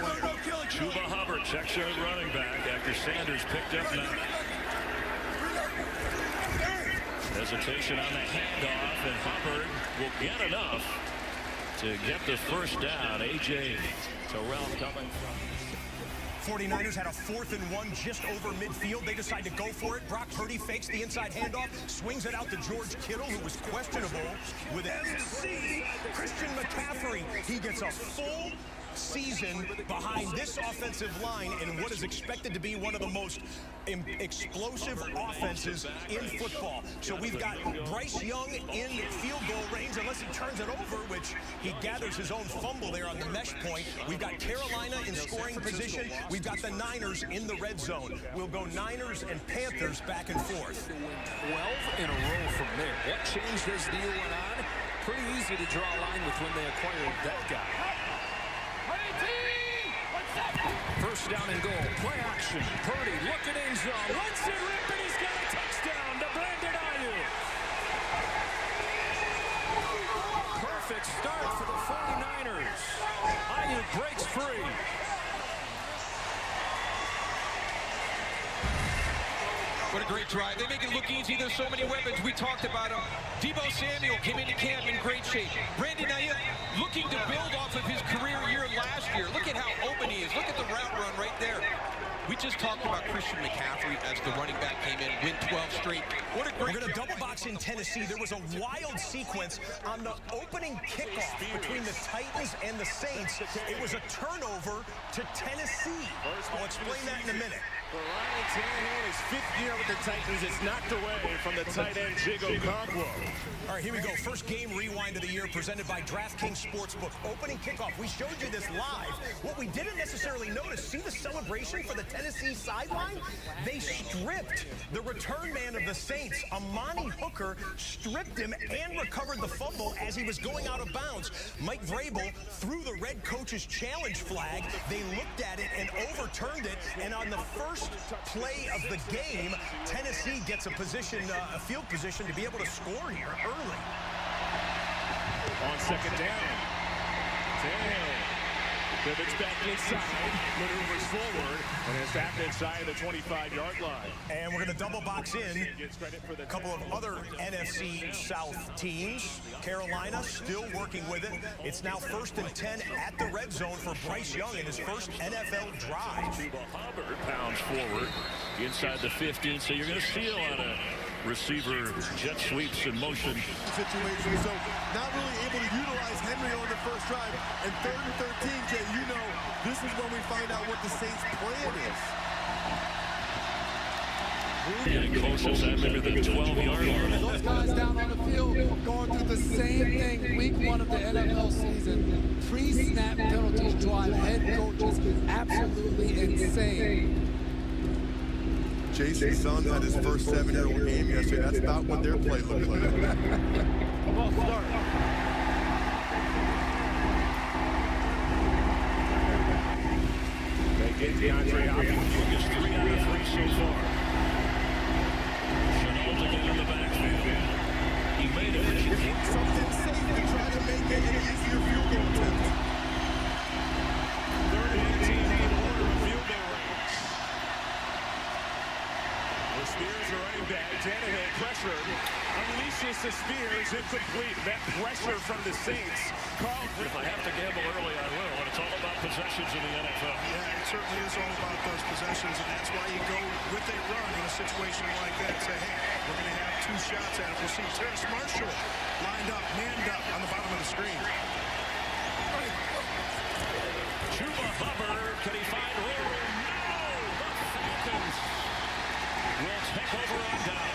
Chuba Hubbard checks in running back after Sanders picked up 9. Hesitation on the handoff, and Hubbard will get enough to get the first down. A.J. Terrell coming from. 49ers had a 4th and 1 just over midfield. They decide to go for it. Brock Purdy fakes the inside handoff, swings it out to George Kittle, who was questionable with Christian McCaffrey. He gets a full season behind this offensive line in what is expected to be one of the most explosive offenses in football. So we've got Bryce Young in field goal range, unless he turns it over, which he gathers his own fumble there on the mesh point. We've got Carolina in scoring position. We've got the Niners in the red zone. We'll go Niners and Panthers back and forth. 12 in a row from there. What changed as the year went on? Pretty easy to draw a line with when they acquired that guy. First down and goal. Play action. Purdy looking end zone. Lets it rip, and he's got a touchdown to Brandon Ayuk. Perfect start for the 49ers. Ayuk breaks free. What a great drive. They make it look easy. There's so many weapons. We talked about them. Deebo Samuel came into camp in great shape. Brandon Ayuk looking to build off of his career year last year. Look at how open he is. Look at the route run right there. We just talked about Christian McCaffrey as the running back came in, win 12 straight. What a great We're going to double box in Tennessee. There was a wild sequence on the opening kickoff between the Titans and the Saints. It was a turnover to Tennessee. I'll explain that in a minute. For Ryan Tannehill, his 5th year with the Titans, it's knocked away from the tight end, Jigo Conquo. All right, here we go. First game rewind of the year presented by DraftKings Sportsbook. Opening kickoff. We showed you this live. What we didn't necessarily notice, see the celebration for the Tennessee sideline? They stripped the return man of the Saints, Amani Hooker, stripped him and recovered the fumble as he was going out of bounds. Mike Vrabel threw the red coach's challenge flag. They looked at it and overturned it, and on the first play of the game, Tennessee gets a field position to be able to score here early. On second down, Tannehill pivots back inside, maneuvers forward, and is back inside the 25-yard line. And we're going to double box in a couple of other NFC South teams. Carolina still working with it. It's now 1st and 10 at the red zone for Bryce Young in his first NFL drive. Hubbard pounds forward inside the 15, so you're going to see a lot of receiver jet sweeps in motion. Situation, so not really able to utilize Henry on the first drive. And 3rd and 13, Jay, you know, this is when we find out what the Saints' plan is. Getting close inside maybe the 12-yard line. Those guys down on the field going through the same thing week 1 of the NFL season. Pre-snap penalties drive head coaches absolutely insane. Jason's son had his first 7-year-old game yesterday. That's about what their play looked like. Well, start. They get DeAndre Hopkins. 3 out of 3 so far. Chanel again in the backfield. He made it. Something safe to try to make it an easier field goal attempt. 3rd and 18 in order of field goal range. The Spears are running back. Tannehill pressured. Unleashes the Spears. Incomplete. That pressure from the Saints. Carl, If I have to gamble early, I will. And it's all about possessions in the NFL. Yeah, it certainly is all about those possessions, and that's why you go with a run in a situation like that. Say, hey, we're going to have 2 shots at it. We'll see Terrace Marshall lined up, manned up on the bottom of the screen. Chuba Hubbard, can he find room? No! The Falcons will take over on down.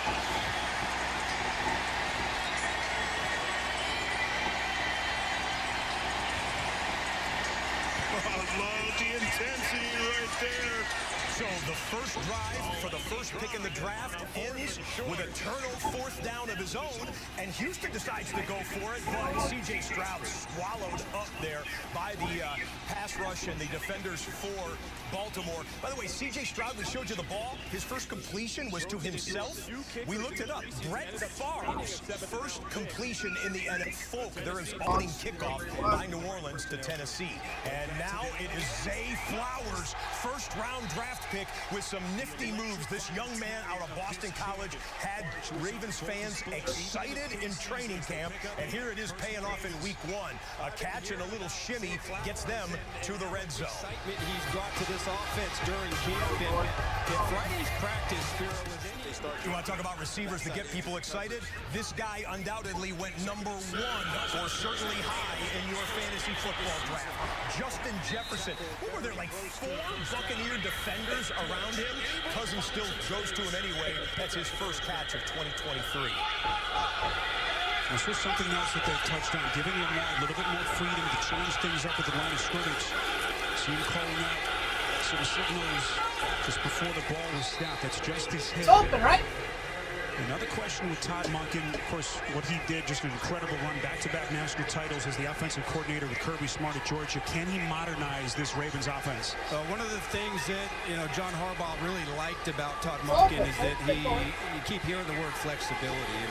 I love the intensity right there. So the first drive for the first pick in the draft ends with a turnover 4th down of his own, and Houston decides to go for it, but C.J. Stroud swallowed up there by the pass rush and the defenders for Baltimore. By the way, C.J. Stroud, we showed you the ball. His first completion was to himself. We looked it up. Brett Favre's first completion in the NFL. Folk, there is opening kickoff by New Orleans to Tennessee. And now it is Zay Flowers, first-round draft pick with some nifty moves. This young man out of Boston College had Ravens fans excited in training camp, and here it is paying off in week 1. A catch and a little shimmy gets them to the red zone. Excitement he's brought to this offense during camp, and in Friday's practice, there was any... You want to talk about receivers that get people excited? This guy undoubtedly went number 1 or certainly high in your fantasy football draft. Justin Jefferson. What were there, like 4 Buccaneer defenders around him? Cousins still goes to him anyway. That's his first catch of 2023. This was something else that they've touched on, giving him a little bit more freedom to change things up at the line of scrimmage. See him calling out some signals just before the ball was snapped. That's Justice Hill. It's open, right? Another question with Todd Monken, of course, what he did, just an incredible run, back-to-back national titles as the offensive coordinator with Kirby Smart at Georgia. Can he modernize this Ravens offense? One of the things that, John Harbaugh really liked about Todd Monken is that you keep hearing the word flexibility. And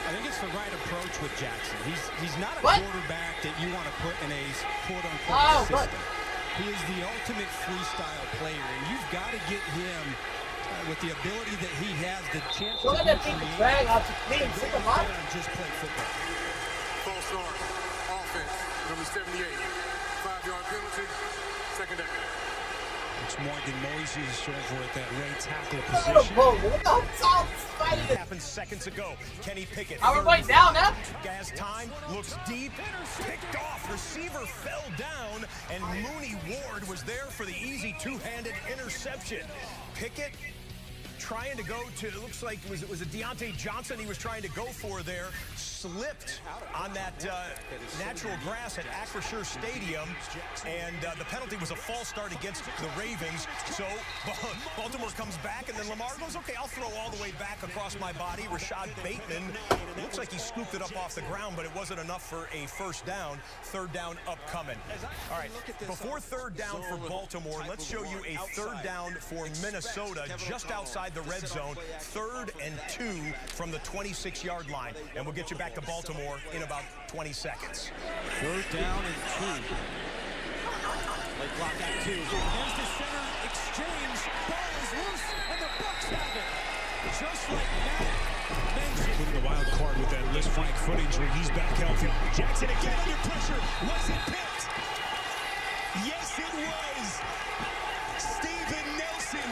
I think it's the right approach with Jackson. He's not a quarterback that you want to put in a quote-unquote system. He is the ultimate freestyle player, and you've got to get him with the ability that he has, the chance to drag out to clean. Just play football. False start. Offense. Number 78. 5-yard penalty. Second down. It's Morgan Moses over at that right tackle What position. the hell fighting? Happened seconds ago. Kenny Pickett. We're going down now. Gas time, looks deep, picked off. Receiver fell down, and Mooney Ward was there for the easy two-handed interception. Pickett trying to go to, it looks like, was it Deontay Johnson he was trying to go for there, slipped on that natural grass at Acrisure Stadium, and the penalty was a false start against the Ravens. So Baltimore comes back, and then Lamar goes, okay, I'll throw all the way back across my body. Rashad Bateman, looks like he scooped it up off the ground, but it wasn't enough for a first down. Third down upcoming. All right, before third down for Baltimore, let's show you a third down for Minnesota, just outside the red zone, 3rd and 2 from the 26-yard line. And we'll get you back to Baltimore in about 20 seconds. 3rd down and 2. Play clock at 2. Here's the center exchange. Ball is loose, and the Bucs have it. Just like Matt mentioned. Including the wild card with that Liz Frank foot injury. He's back healthy. Jackson again under pressure. Was it picked? Yes, it was. Steven Nelson.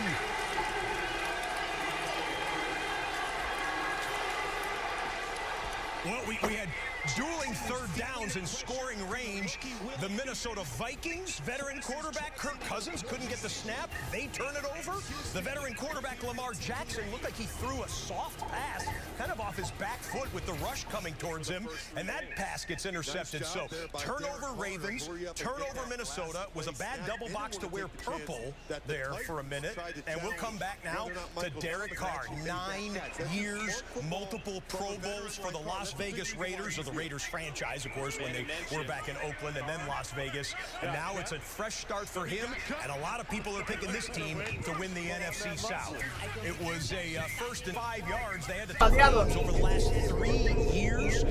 Well, we had dueling third downs in scoring range. The Minnesota Vikings, veteran quarterback Kirk Cousins couldn't get the snap. They turn it over. The veteran quarterback Lamar Jackson looked like he threw a soft pass, kind of off his back foot with the rush coming towards him, and that pass gets intercepted. So turnover Ravens, turnover Minnesota. Was a bad double box to wear purple there for a minute, and we'll come back now to Derek Carr. 9 years, multiple Pro Bowls for the Las Vegas Raiders, or the Raiders franchise, of course, when they were back in Oakland and then Las Vegas. And now it's a fresh start for him, and a lot of people are picking this team to win the NFC South. It was a 1st and 5 yards. They had to take games over the last 3 years.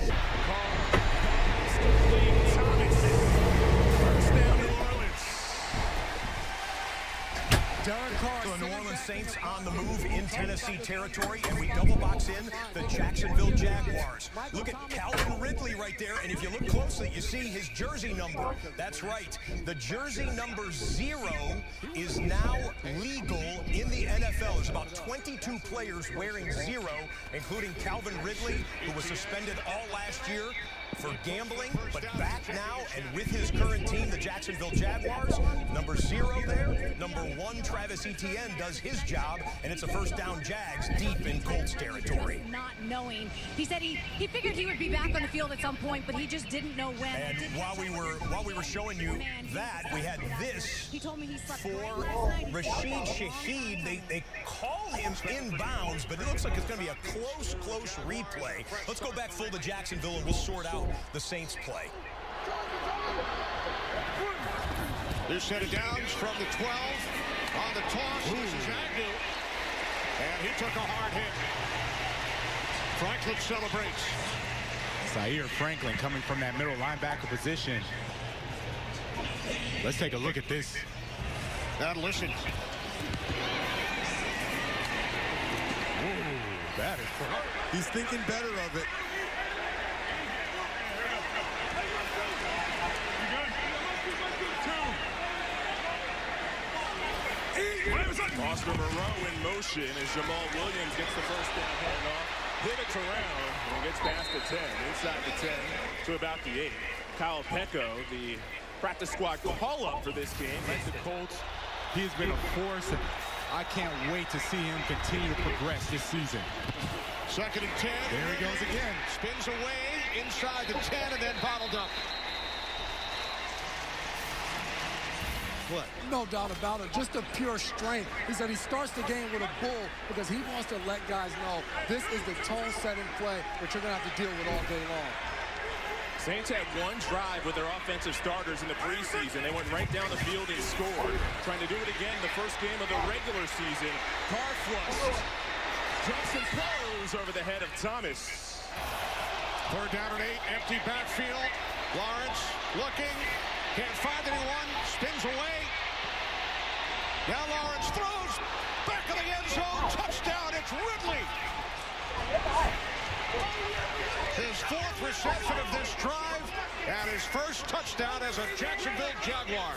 Derek Carr. The New Orleans Saints on the move in Tennessee territory, and we double box in the Jacksonville Jaguars. Look at Calvin Ridley right there, and if you look closely, you see his jersey number. That's right. The jersey number 0 is now legal in the NFL. There's about 22 players wearing 0, including Calvin Ridley, who was suspended all last year for gambling, but back now and with his current team, the Jacksonville Jaguars. Number 0 there. Number 1, Travis Etienne, does his job, and it's a first down Jags deep in Colts territory. Not knowing. He said he figured he would be back on the field at some point, but he just didn't know when. And while we were showing you that, we had this for Rashid Shaheed. They call him inbounds, but it looks like it's going to be a close replay. Let's go back full to Jacksonville, and we'll sort out the Saints play. They're set it down from the 12 on the toss. This is Agnew, and he took a hard hit. Franklin celebrates. Zaire Franklin coming from that middle linebacker position. Let's take a look at this. And listen. Ooh, that is cool. He's thinking better of it. Foster Moreau in motion as Jamal Williams gets the first down handoff, pivots around and gets past the 10, inside the 10 to about the 8. Kyle Pecco, the practice squad call-up for this game. The Colts, he has been a force, and I can't wait to see him continue to progress this season. 2nd and 10. There he goes again. Spins away inside the 10 and then bottled up. What? No doubt about it. Just a pure strength. He said he starts the game with a bull because he wants to let guys know this is the tone-setting play that you're going to have to deal with all day long. Saints had one drive with their offensive starters in the preseason. They went right down the field and scored. Trying to do it again the first game of the regular season. Carr flushed. Johnson throws over the head of Thomas. 3rd down and 8. Empty backfield. Lawrence looking. Can't find anyone. Spins away. Now Lawrence throws. Back of the end zone. Touchdown. It's Ridley. His 4th reception of this drive and his first touchdown as a Jacksonville Jaguar.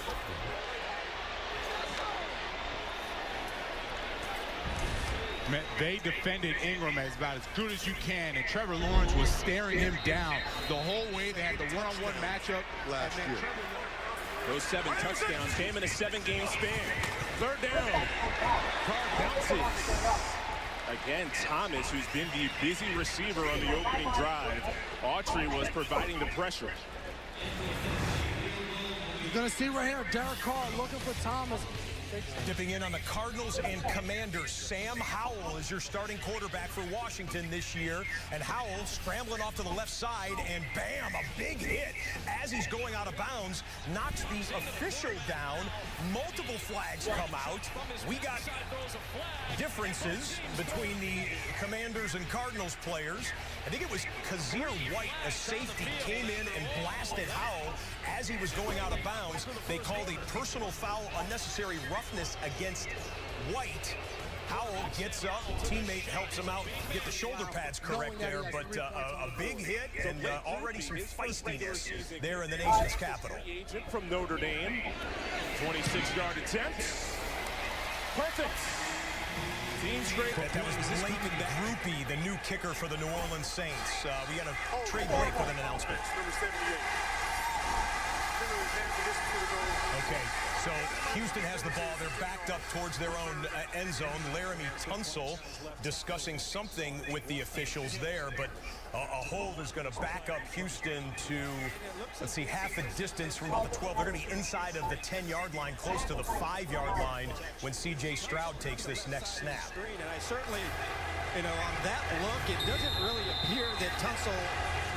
Man, they defended Ingram as about as good as you can, and Trevor Lawrence was staring him down the whole way. They had the one-on-one matchup last year. Those 7 touchdowns came in a 7-game span. Third down. Carr bounces. Again, Thomas, who's been the busy receiver on the opening drive. Autry was providing the pressure. You're going to see right here, Derek Carr looking for Thomas. Dipping in on the Cardinals and Commanders. Sam Howell is your starting quarterback for Washington this year. And Howell scrambling off to the left side, and bam, a big hit as he's going out of bounds. Knocks the official down. Multiple flags come out. We got differences between the Commanders and Cardinals players. I think it was Kazir White, a safety, came in and blasted Howell as he was going out of bounds. They called a personal foul, unnecessary roughness against White. Howell gets up, teammate helps him out, get the shoulder pads correct there, but a big hit and already some feistiness there in the nation's capital. Agent from Notre Dame, 26-yard attempt. Perfect. Team straight. That was Blake Groupie, the new kicker for the New Orleans Saints. We got to trade break with an announcement. Okay, so Houston has the ball. They're backed up towards their own end zone. Laramie Tunsil discussing something with the officials there, but a hold is going to back up Houston to, let's see, half a distance from about the 12. They're going to be inside of the 10-yard line, close to the 5-yard line when C.J. Stroud takes this next snap. And I certainly, on that look, it doesn't really appear that Tunsil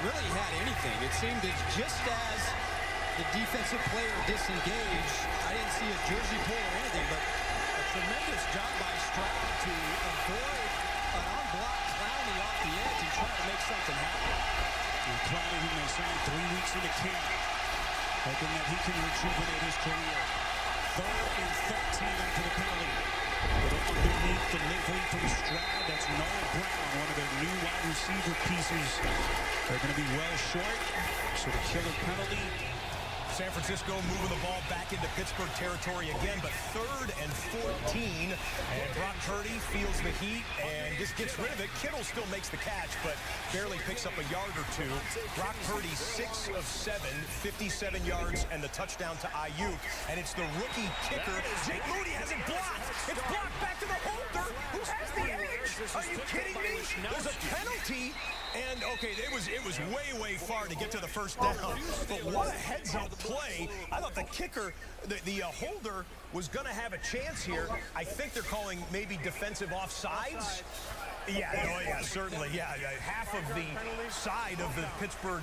really had anything. It seemed that just as the defensive player disengaged, I didn't see a jersey pull or anything, but a tremendous job by Stroud to avoid an unblocked Clowney off the edge and try to make something happen. And Clowney, who they signed 3 weeks into camp, hoping that he can rejuvenate his career. 3rd and 13 into the penalty. Underneath, delivering from Stroud. That's Noah Brown, one of their new wide receiver pieces. They're going to be well short. So the killer penalty. San Francisco moving the ball back into Pittsburgh territory again, but 3rd and 14. And Brock Purdy feels the heat and just gets rid of it. Kittle still makes the catch, but barely picks up a yard or two. Brock Purdy, 6 of 7, 57 yards, and the touchdown to Ayuk. And it's the rookie kicker. Jake Moody has it blocked. It's blocked back to the holder, who has the edge. Are you kidding me? There's a penalty. And, okay, it was way far to get to the first down. But what a heads-up play. I thought the kicker, the holder, was going to have a chance here. I think they're calling maybe defensive offsides. Yeah, certainly. Yeah, half of the side of the Pittsburgh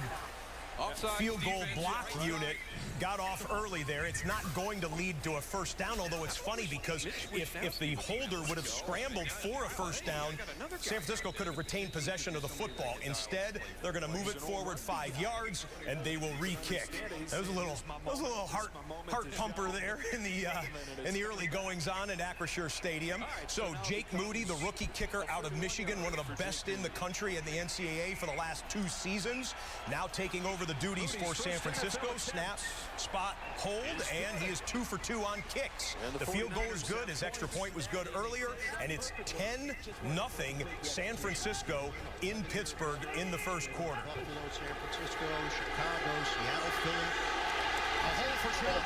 field goal block unit got off early there. It's not going to lead to a first down, although it's funny because if the holder would have scrambled for a first down, San Francisco could have retained possession of the football. Instead, they're going to move it forward 5 yards, and they will re-kick. That was a little heart pumper there in the early goings-on at Acrisure Stadium. So Jake Moody, the rookie kicker out of Michigan, one of the best in the country in the NCAA for the last 2 seasons, now taking over the duties for San Francisco. Snap, spot, hold, and he is 2 for 2 on kicks. The field goal is good. His extra point was good earlier, and it's 10-0 San Francisco in Pittsburgh in the first quarter. Buffalo, San Francisco, Chicago, Seattle, Philly. A hole for Trump.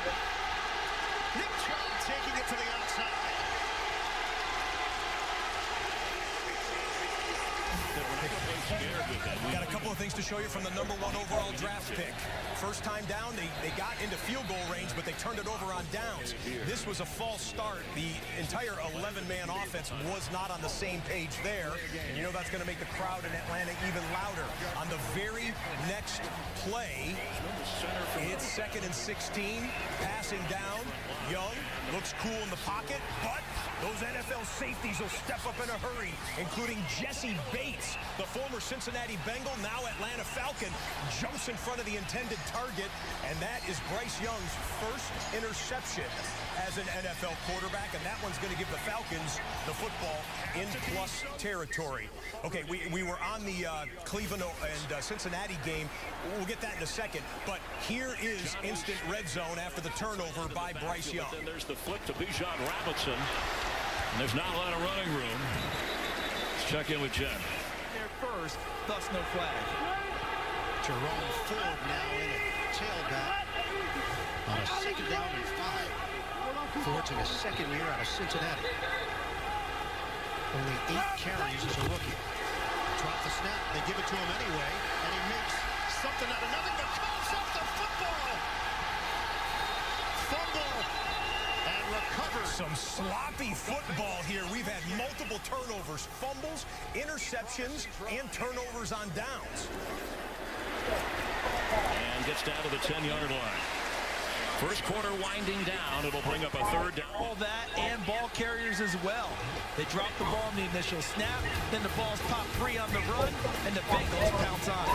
Nick Chubb taking it to the outside. We got a couple of things to show you from the #1 overall draft pick. First time down, they got into field goal range, but they turned it over on downs. This was a false start. The entire 11-man offense was not on the same page there. And you know that's going to make the crowd in Atlanta even louder. On the very next play, it's 2nd and 16. Passing down. Young looks cool in the pocket, but those NFL safeties will step up in a hurry, including Jesse Bates, the former Cincinnati Bengal, now Atlanta Falcon, jumps in front of the intended target, and that is Bryce Young's first interception as an NFL quarterback, and that one's going to give the Falcons the football in plus territory. Okay, we were on the Cleveland and Cincinnati game. We'll get that in a second, but here is instant red zone after the turnover by Bryce Young. Then there's the flick to Bijan Robinson. And there's not a lot of running room. Let's check in with Jen. There first, thus no flag. Jerome Ford now in at tailback on a 2nd down and 5. Ford's in his 2nd year out of Cincinnati. Only 8 carries as a rookie. Drop the snap. They give it to him anyway, and he makes something out of nothing. The Cubs up the football. Fumble and recover. Some sloppy football here. We've had multiple turnovers, fumbles, interceptions, and turnovers on downs. And gets down to the 10-yard line. First quarter winding down. It'll bring up a 3rd down. All that and ball carriers as well. They drop the ball in the initial snap, then the ball's popped free on the run, and the Bengals pounce on it.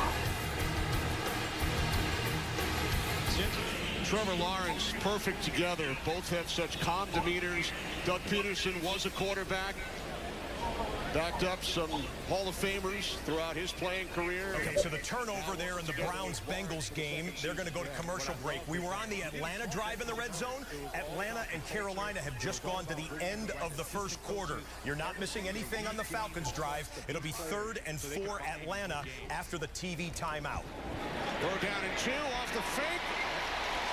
Trevor Lawrence, perfect together. Both have such calm demeanors. Doug Peterson was a quarterback. Backed up some Hall of Famers throughout his playing career. Okay, so the turnover there in the Browns-Bengals game, they're going to go to commercial break. We were on the Atlanta drive in the red zone. Atlanta and Carolina have just gone to the end of the first quarter. You're not missing anything on the Falcons drive. It'll be 3rd and 4 Atlanta after the TV timeout. We're down in 2 off the fake.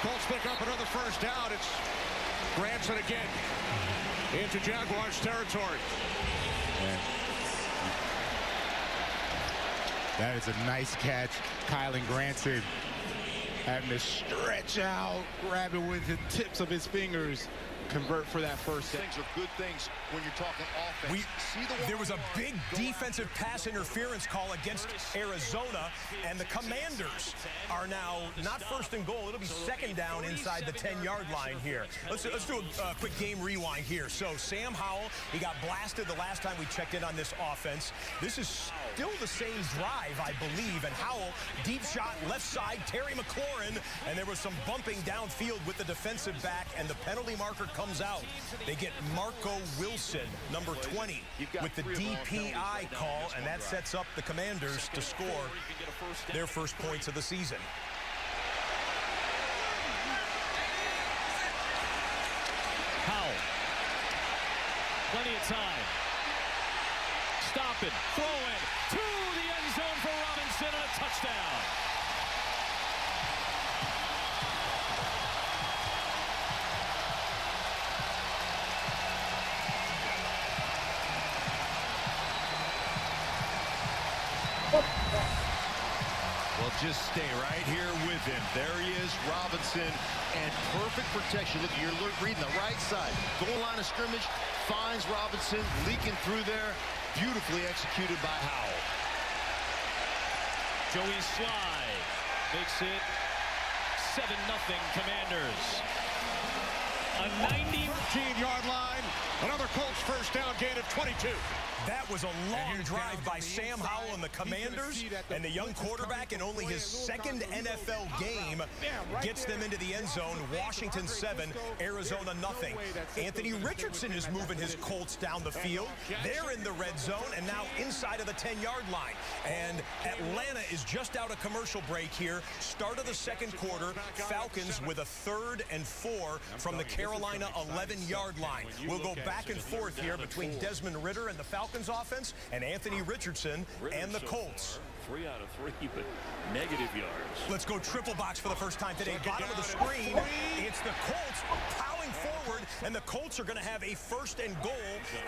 Colts pick up another first down. It's Granson again into Jaguars territory. That is a nice catch. Kylan Granson having to stretch out, grab it with the tips of his fingers, convert for that first down. Things are good things when you're talking offense. There was a big defensive pass interference call against Arizona, and the Commanders are now not 1st and goal. It'll be 2nd down inside the 10-yard line here. Let's do a quick game rewind here. So Sam Howell, he got blasted the last time we checked in on this offense. This is still the same drive, I believe, and Howell, deep shot, left side, Terry McLaurin, and there was some bumping downfield with the defensive back, and the penalty marker comes out. They get Marco Wilson, number 20, with the DPI call, and that sets up the Commanders to score their first points of the season. Howell. Plenty of time. Stopping, throwing to the end zone for Robinson, and a touchdown. Well, just stay right here with him. There he is, Robinson, and perfect protection. Look, you're reading the right side. Goal line of scrimmage, finds Robinson, leaking through there. Beautifully executed by Howell. Joey Sly makes it 7-0 Commanders. A 19-yard line. Another Colts first down gain of 22. That was a long drive by Sam Howell and the Commanders, and the young quarterback in only his 2nd NFL game gets them into the end zone. Washington 7, Arizona 0. Anthony Richardson is moving his Colts down the field. They're in the red zone and now inside of the 10-yard line. And Atlanta is just out of commercial break here. Start of the 2nd quarter. Falcons with a 3rd and 4 from the Carolina 11-yard line. We'll go back and forth here between Desmond Ridder and the Falcons offense and Anthony Richardson and the Colts. 3 out of 3, but negative yards. Let's go triple box for the first time today. Bottom of the screen, it's the Colts plowing forward, and the Colts are going to have a 1st and goal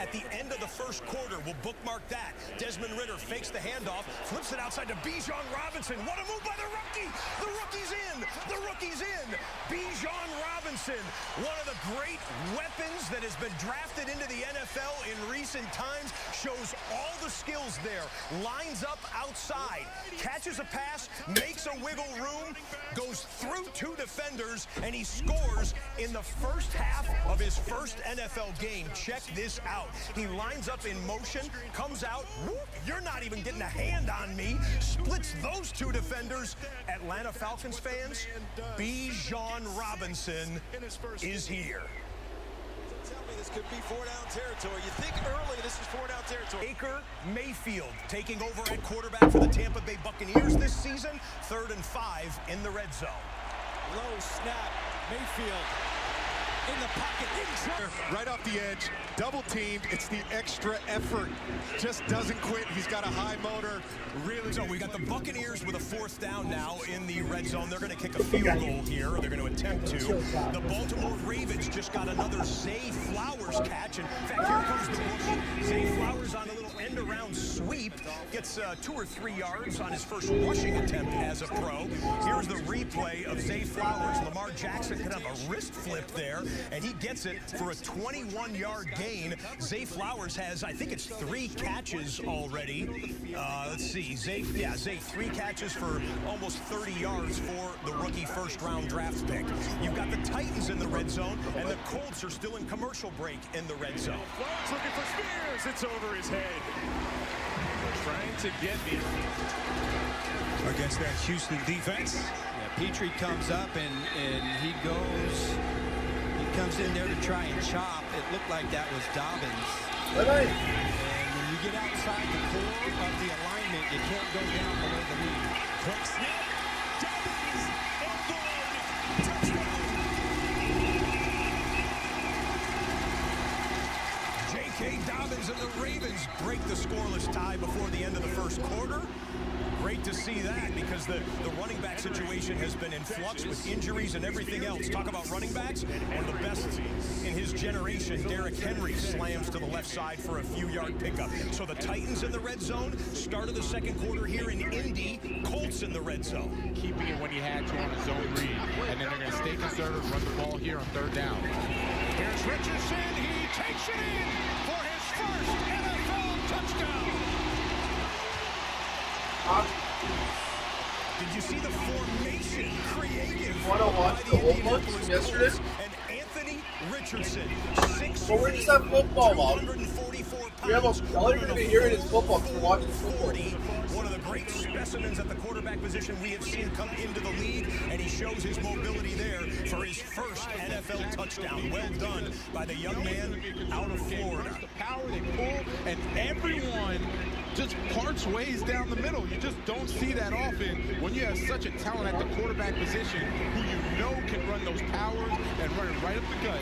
at the end of the first quarter. We'll bookmark that. Desmond Ridder fakes the handoff, flips it outside to Bijan Robinson. What a move by the rookie! The rookie's in! The rookie's in! Bijan Robinson, one of the great weapons that has been drafted into the NFL in recent times, shows all the skills there. Lines up outside, catches a pass, makes a wiggle room, goes through 2 defenders, and he scores in the first half of his first NFL game. Check this out. He lines up in motion, comes out, whoop, you're not even getting a hand on me, splits those 2 defenders. Atlanta Falcons fans, Bijan Robinson is here. This could be 4-down territory. You think early this is 4-down territory. Baker Mayfield taking over at quarterback for the Tampa Bay Buccaneers this season. 3rd and 5 in the red zone. Low snap. Mayfield in the pocket. Right off the edge, double teamed. It's the extra effort. Just doesn't quit. He's got a high motor. Really. So we got the Buccaneers with a 4th down now in the red zone. They're going to kick a field goal here. They're going to attempt to. The Baltimore Ravens just got another Zay Flowers catch. In fact, here comes the rookie. Zay Flowers on a little end-around sweep. Gets 2 or 3 yards on his first rushing attempt as a pro. Here's the replay of Zay Flowers. Lamar Jackson could have a wrist flip there, and he gets it for a 21-yard gain. Zay Flowers has, I think it's 3 catches already. Let's see, Zay 3 catches for almost 30 yards for the rookie first-round draft pick. You've got the Titans in the red zone, and the Colts are still in commercial break in the red zone. Flowers looking for Spears. It's over his head. Trying to get me against that Houston defense. Yeah, Petrie comes up and he comes in there to try and chop. It looked like that was Dobbins. Bye-bye. And when you get outside the core of the alignment, you can't go down below the knee. Quick snap. Dobbins and good. Touchdown. J.K. Dobbins and the Ravens break the scoreless tie before the end of the first quarter. Great to see that because the running back situation has been in flux with injuries and everything else. Talk about running backs, one of the best in his generation. Derrick Henry slams to the left side for a few-yard pickup. So the Titans in the red zone, start of the second quarter here in Indy, Colts in the red zone. Keeping it when you had to on a zone read, and then they're going to stay conservative, run the ball here on 3rd down. Here's Richardson. He takes it in for his first NFL touchdown. Did you see the formation created? Want to watch the old ones from yesterday? And Anthony Richardson, 6'3", Well, we're just at football, Mom. 244 pounds. We have all you're going to be hearing is football because we're watching football. One of the great specimens at the quarterback position we have seen come into the league, and he shows his mobility there for his first NFL touchdown. Well done by the young man out of Florida. The power they pull, and everyone just parts ways down the middle. You just don't see that often when you have such a talent at the quarterback position who you know can run those powers and run it right up the gut.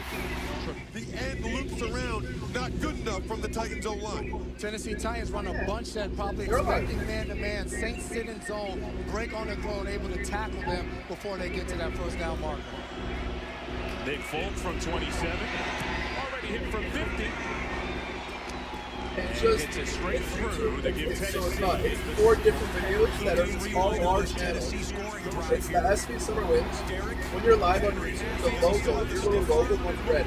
The end loops around. Not good enough from the Titans O-line. Tennessee Titans run a bunch that probably expecting man-to-man. Saints sit in zone, break on the throw, and able to tackle them before they get to that first down marker. Nick Folk from 27. Already hit from 50. It's just gets it straight through. They give Tennessee. So it's 4 different videos that are all our channels. It's the SV Summer Wins. When you're live on YouTube, the logo, your little logo was red.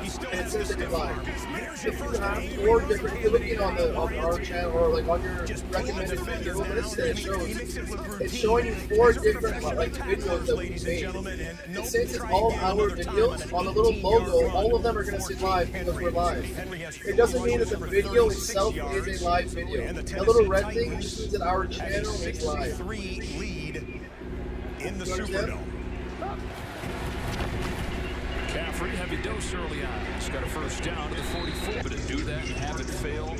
And it says that you're live. If you have 4 different, if you're looking on our channel or like on your recommended video list, it shows. It's showing you 4 different like videos that we made. And since it's all our videos on the little logo, all of them are going to say live because we're live. It doesn't mean that the video itself is a live video. The little red thing just means that our channel is live. Lead in the Superdome. Caffrey, heavy dose early on. He's got a first down to the 44. But to do that and have it fail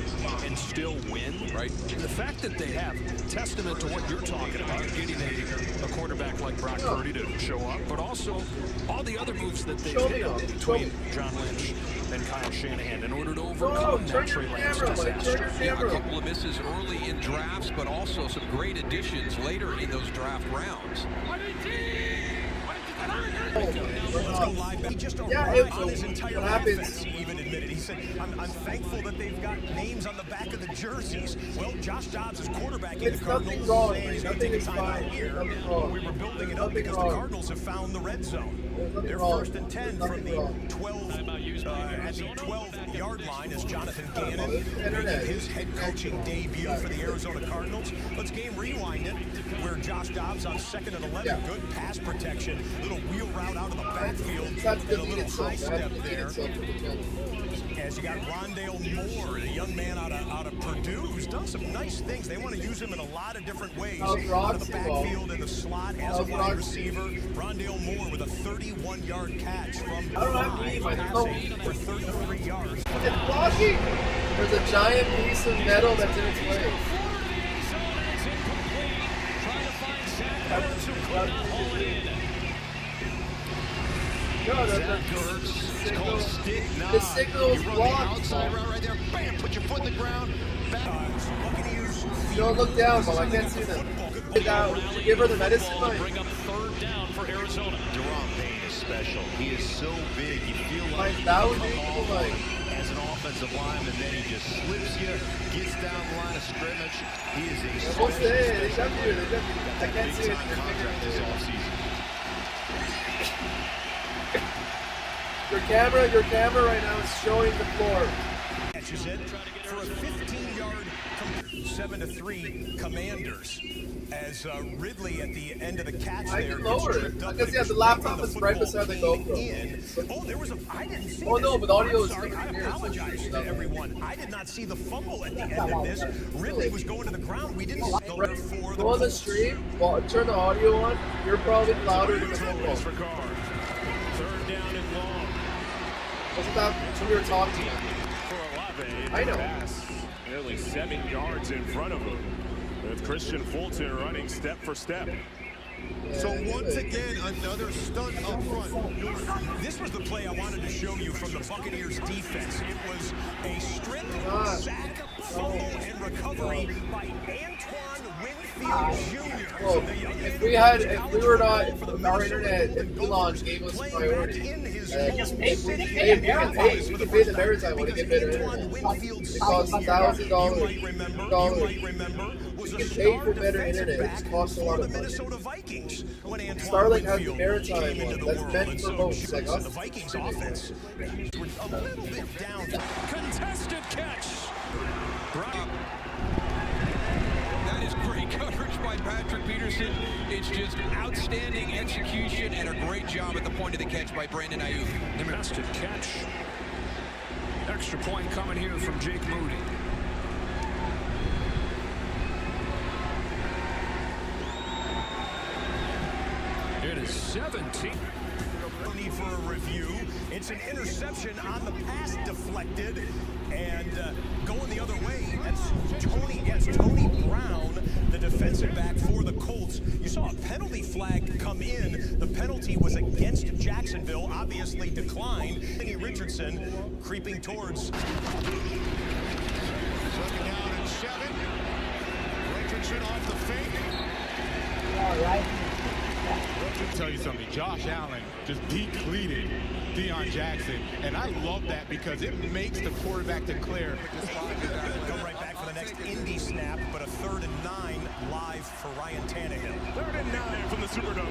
and still win, right? The fact that they have testament to what you're talking about, getting a quarterback like Brock Purdy to show up, but also all the other moves that they've hit between John Lynch and Kyle Shanahan in order to overcome that Trey Lance disaster. Yeah, a couple of misses early in drafts, but also some great additions later in those draft rounds. He just arrived on his entire offense, he even admitted. He said, I'm thankful that they've got names on the back of the jerseys. Well, Josh Dobbs is quarterbacking the Cardinals, saying he's going to take a time out here. We were building it up because the Cardinals have found the red zone. They're 1st and 10 from the 12 at the 12-yard line as Jonathan Gannon making his head coaching debut for the Arizona Cardinals. Let's game rewind it where Josh Dobbs on 2nd and 11. Good pass protection. Little wheel route out of the backfield and a little high step there. As you got Rondale Moore, the young man out of Purdue, who's done some nice things. They want to use him in a lot of different ways. Out of the backfield in the slot as a wide receiver. Rondale Moore with a 31-yard catch from the 5, passing for 33 yards. It's blocking! There's a giant piece of metal that's in its way. No, Zach Gertz. It's called stick knock. The signal's You run blocked. the outside route right there. Bam! Put your foot in the ground. You don't look down, Paul. I can't see them. Would you give her the medicine? Like? Bring up third down for Arizona. Deron Payne is special. He is so big. You feel like that would he be can come cool, off like. as an offensive lineman, then he just slips you, gets down the line of scrimmage. He is a Almost there. They got you. They got you. I can't see it. big-time contract this offseason. Your camera right now is showing the floor. Catches it for a 15-yard 7-3 Commanders. As Ridley at the end of the catch I there can lower it. Because yeah, the laptop is right beside the GoPro. Oh, there was a. I didn't see. Oh no, but audio is sorry. coming I from here. apologize to everyone. I did not see the fumble at the end of this. Ridley was going to the ground. We didn't see Right. for Go on the stream. Well, turn the audio on. You're probably louder than the football. For Carr. Third down and long. Wasn't that when we were talking? For Olave. I know. Pass nearly 7 yards in front of him. With Christian Fulton running step for step. So once again, another stunt up front. This was the play I wanted to show you from the Buccaneers defense. It was a strip, sack, fumble, and recovery by Antoine Winfield Jr. Well, if we were not, if our internet, if Elon gave us priority, if we could pay the Bears, I would have given better internet. It costs $1,000. We can pay for better internet. It costs a lot of money. Starlink has the maritime one that's meant for boats like us. The Vikings offense were a little bit down. Contested catch. That is great coverage by Patrick Peterson. It's just outstanding execution and a great job at the point of the catch by Brandon Ayuk. Contested catch. Extra point coming here from Jake Moody. It is 17. No need for a review. It's an interception on the pass deflected and going the other way. That's Tony Brown, the defensive back for the Colts. You saw a penalty flag come in. The penalty was against Jacksonville, obviously declined. Anthony Richardson creeping towards. Second down and 7. Richardson off the fake. All right. Let me tell you something. Josh Allen just depleted Deion Jackson, and I love that because it makes the quarterback declare. Come right back for the next Indy snap, but a 3rd and 9 live for Ryan Tannehill. 3rd and 9 from the Superdome.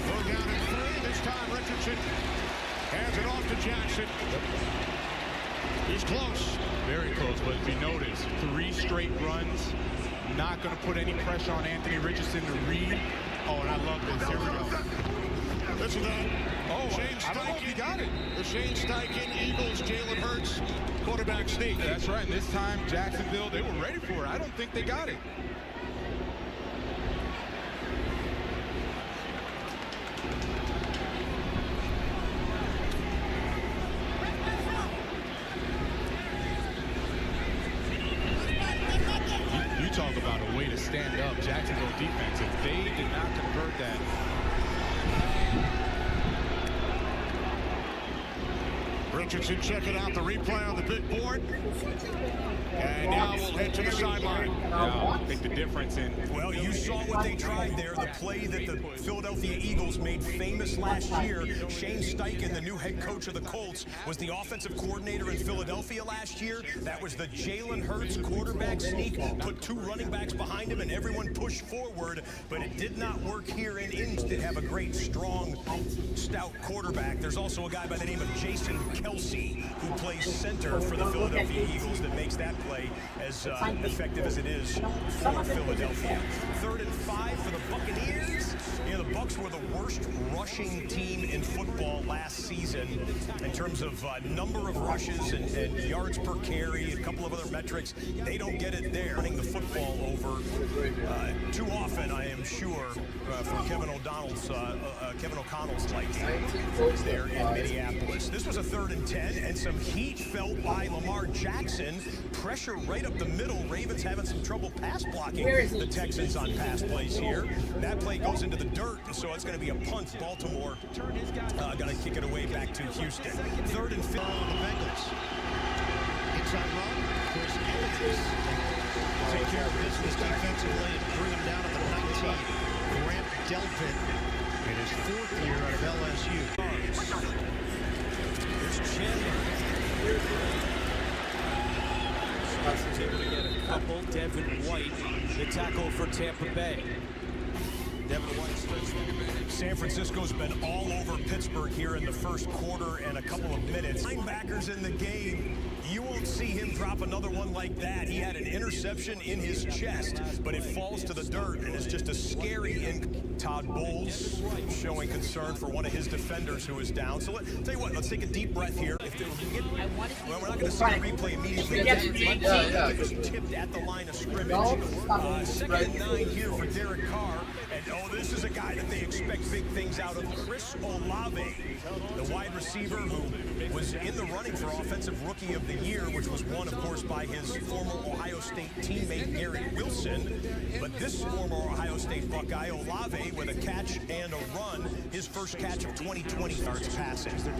Go down in 3. This time Richardson hands it off to Jackson. He's close. Very close, but if you notice, 3 straight runs. Not going to put any pressure on Anthony Richardson to read. Oh, and I love this. Here we go. Listen to that. Oh, Shane I don't know if he got it. The Shane Steichen Eagles, Jalen Hurts, quarterback sneak. That's right. And this time, Jacksonville, they were ready for it. I don't think they got it. You talk about a way to stand up Jacksonville defense. If they did not convert that. Richardson checking out the replay on the big board. And now we'll head to the sideline. I think the difference in... Well, you saw what they tried there. The play that the Philadelphia Eagles made famous last year. Shane Steichen, the new head coach of the Colts, was the offensive coordinator in Philadelphia last year. That was the Jalen Hurts quarterback sneak. Put 2 running backs behind him and everyone pushed forward. But it did not work here in Indy. Did have a great, strong, stout quarterback. There's also a guy by the name of Jason Kelsey who plays center for the Philadelphia Eagles that makes that play as effective as it is for Philadelphia. 3rd and 5 for the Buccaneers. Yeah, the Bucs were the worst rushing team in football last season in terms of number of rushes and yards per carry, a couple of other metrics. They don't get it there. Running the football over too often, I am sure, for Kevin O'Connell's liking there in Minneapolis. This was a 3rd and 10, and some heat felt by Lamar Jackson. Pressure right up the middle. Ravens having some trouble pass blocking the Texans on pass plays here. That play goes into the dirt, so it's going to be a punt. Baltimore going to kick it away back to Houston. 3rd and 5. The Bengals. Inside run. Chris Evans. Take care of business defensively and bring him down to the 19. Grant Delpit in his 4th year out of LSU. Here's Chandler. Hudson's able to get a couple. Devin White, the tackle for Tampa Bay. Devin White starts. San Francisco's been all over Pittsburgh here in the first quarter and a couple of minutes. Linebackers in the game. You won't see him drop another one like that. He had an interception in his chest, but it falls to the dirt and is just a scary. Todd Bowles showing concern for one of his defenders who is down. So tell you what, let's take a deep breath here. If they get, well, we're not going to see the replay immediately. It was tipped at the line of scrimmage. 2nd and 9 here for Derek Carr. And this is a guy that they expect big things out of. Chris Olave, the wide receiver who was in the running for Offensive Rookie of the Year, which was won, of course, by his former Ohio State teammate Garrett Wilson. But this former Ohio State Buckeye, Olave, with a catch and a run, his first catch of 2020 starts passing. Stroud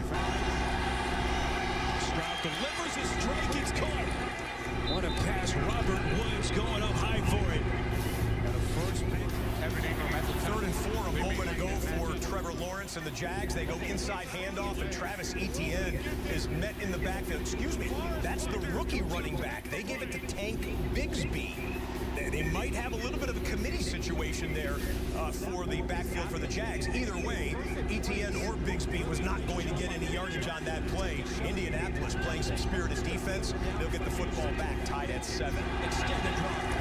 delivers a strike, it's caught. What a pass, Robert Woods going up high for it. Got a first pick. 3rd and 4 a moment ago for Trevor Lawrence and the Jags. They go inside handoff, and Travis Etienne is met in the backfield. Excuse me, that's the rookie running back. They gave it to Tank Bigsby. They might have a little bit of a committee situation there for the backfield for the Jags. Either way, Etienne or Bigsby was not going to get any yardage on that play. Indianapolis playing some spirited defense. They'll get the football back, tied at 7. Extended drive.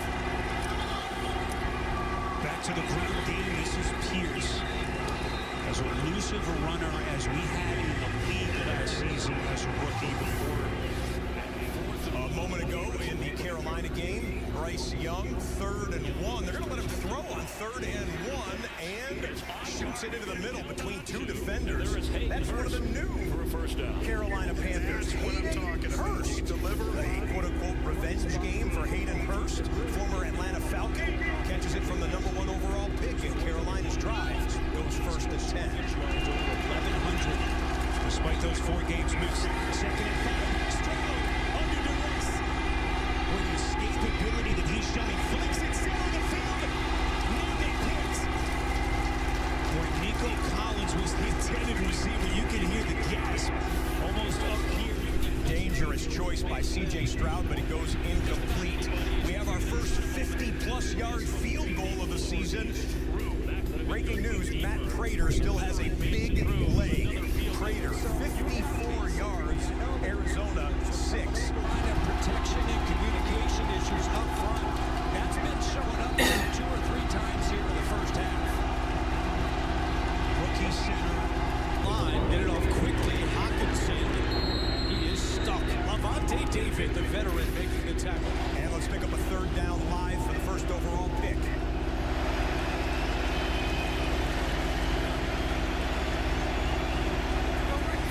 Back to the ground game. This is Pierce. As elusive a runner as we had in the league last season as a rookie before. A moment ago in the Carolina game, Bryce Young, 3rd and 1. They're going to let him throw on 3rd and 1 and shoots it into the middle between 2 defenders. That's one of the new Carolina Panthers. Hayden Hurst deliver a quote-unquote revenge game for Hayden Hurst, former Atlanta Falcon, catches it from the #1 overall pick in Carolina's drive. Goes 1st and 10. 1,100. Despite those 4 games missed. 2nd and 5. Stroud under duress. With the escapability that he's showing, flicks it center of the field. Nearly picked. Where Nico Collins was the intended receiver, you can hear the gasp almost up here. Dangerous choice by C.J. Stroud, but it goes incomplete. We have our first 50-plus yard field goal of the season. Breaking news, Matt Prater still has a big leg. Prater, 54 yards, Arizona, 6. Protection and communication issues up front. That's been showing up 2 or 3 times here in the first half. Rookie center line, get it off quickly. Hawkinson, he is stuck. Lavonte David, the veteran, making the tackle. And let's pick up a 3rd down live for the first overall pick.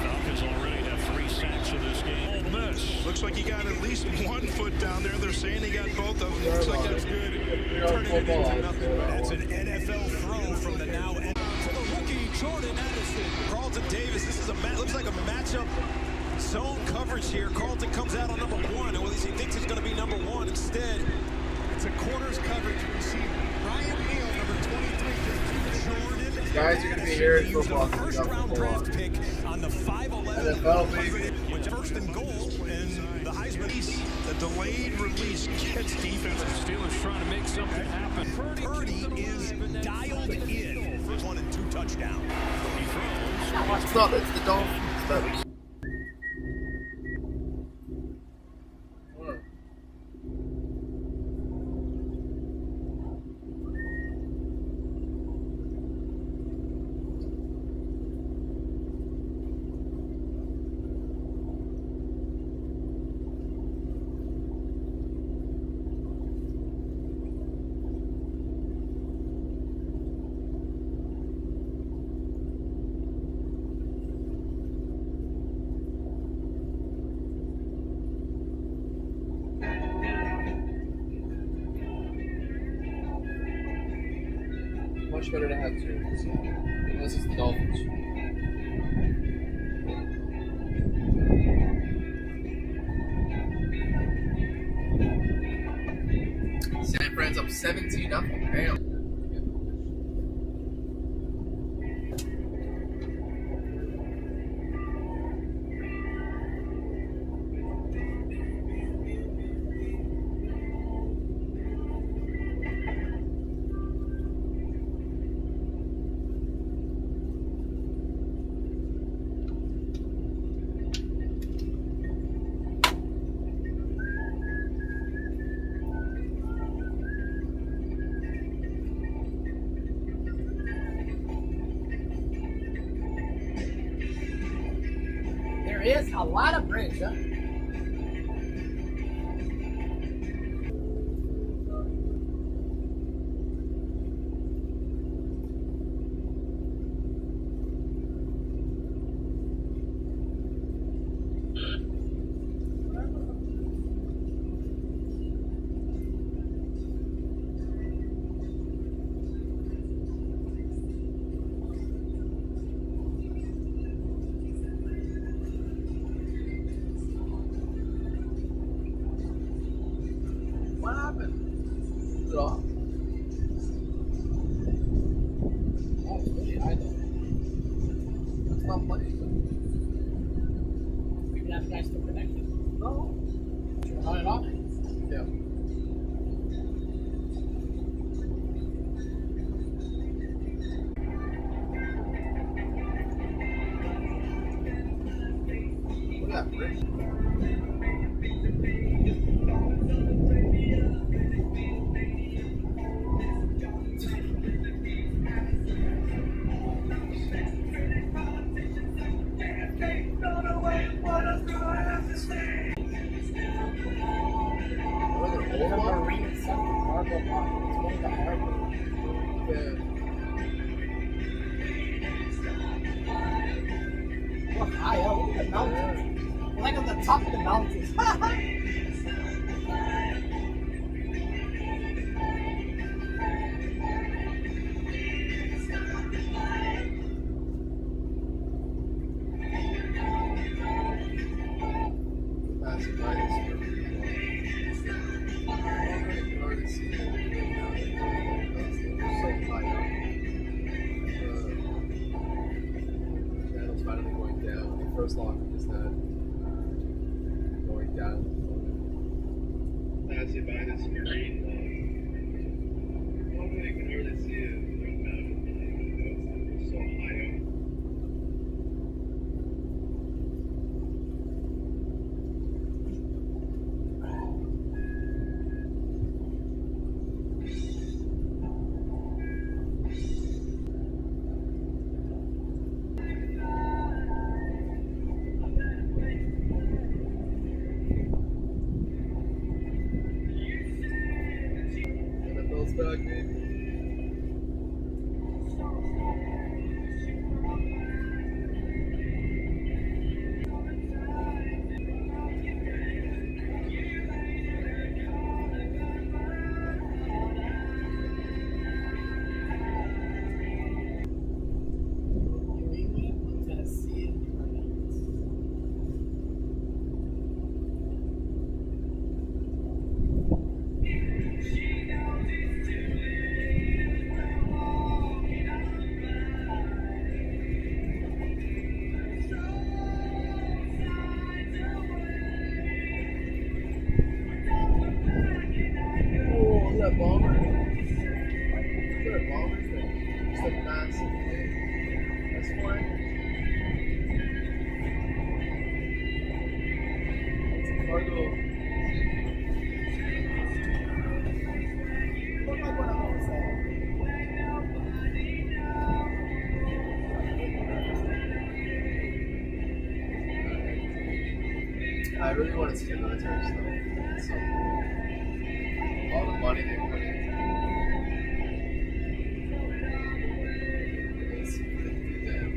Falcons already have 3 sacks in this game. Looks like he got at least 1 foot down there. They're saying he got both of them. Looks like that's good. Turning it into nothing. That's an NFL throw from the now. To the rookie, Jordan Addison. Carlton Davis, this is looks like a matchup zone coverage here. Carlton comes out on #1, or at least he thinks it's going to be #1. Instead, it's a corners coverage. We see Ryan Neal, number 23. Jordan. Guys, you're going to be here in football. First round draft pick on the 5'11", with 1st and goal, and the Heisman. The delayed release gets defense. The Steelers trying to make something happen. Purdy is dialed in for 1 and 2 touchdown. He throws. It's not, it's the Dolphins. much better to have two. So, unless it's the Dolphins. San Fran's up 17-0. Damn. There is a lot of bridge, huh? What happened? Is it off? Oh, it's really high though. It's not playing. Maybe that guy's still connected. No. Turn on and off. Yeah. Look at that bridge. There's a marine something cargo block. It's one of the harbor. Look high up. Look at the mountains. We're like on the top of the mountains. Passing by this here. You can already see it. So high up. Channel's finally going down. The first lock is that going down. Passing by this green line. You can hardly see it. It's so high up. NFL's back, baby. New England, Tennessee, and New Orleans. Oh, look at that bomber. Look at that bomber thing. Just a massive thing. That's fine. It's a cargo. Look like one of those. I really want to see the military stuff. It's so cool. All the money they put in. It's pretty damn.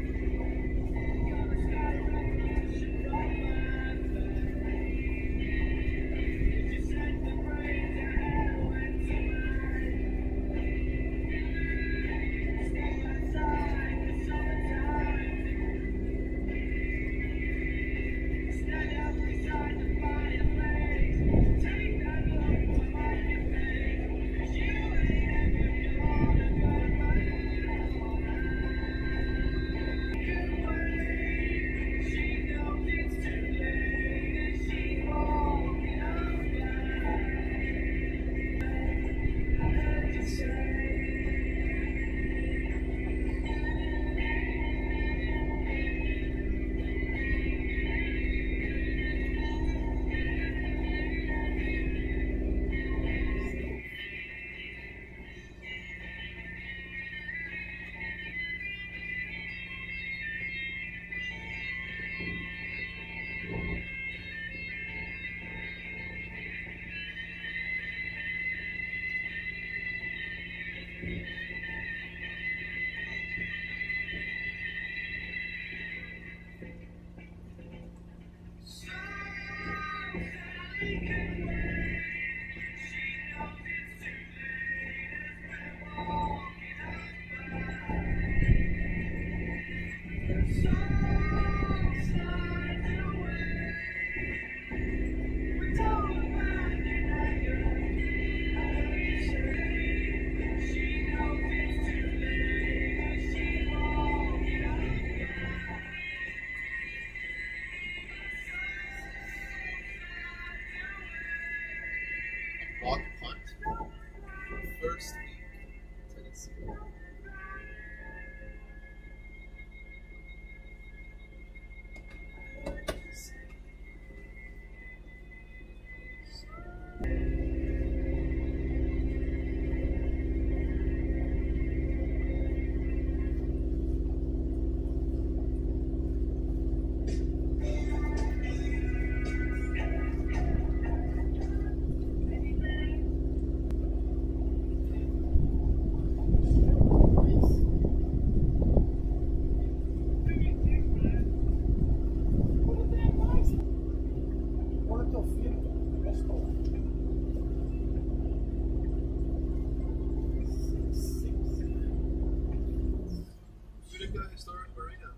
a historic marina.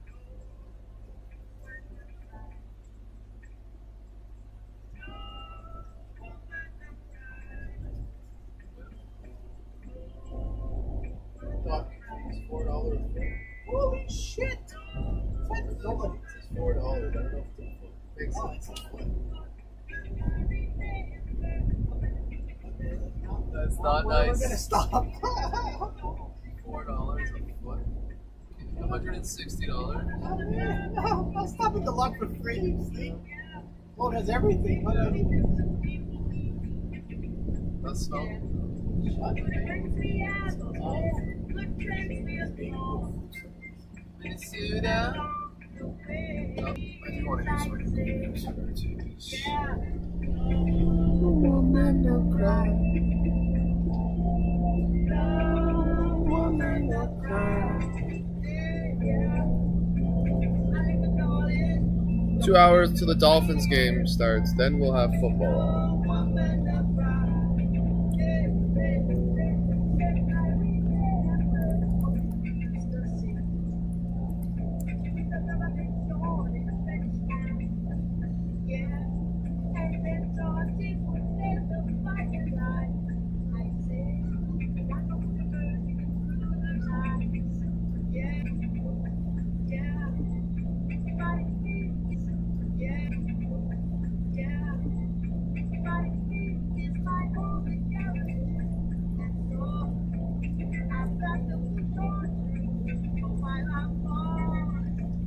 Docking fees, $4 a foot. Holy shit! It says $4. I don't know if it's a foot. Makes sense. That's not We're nice. gonna stop. $4 a foot. $160. No, I'll stop at the lock for free. See? Boat has everything. What anything? Let's smell. Minnesota. Oh, I do want to use my woman, no cry. Woman, no cry. 2 hours till the Dolphins game starts. Then we'll have football.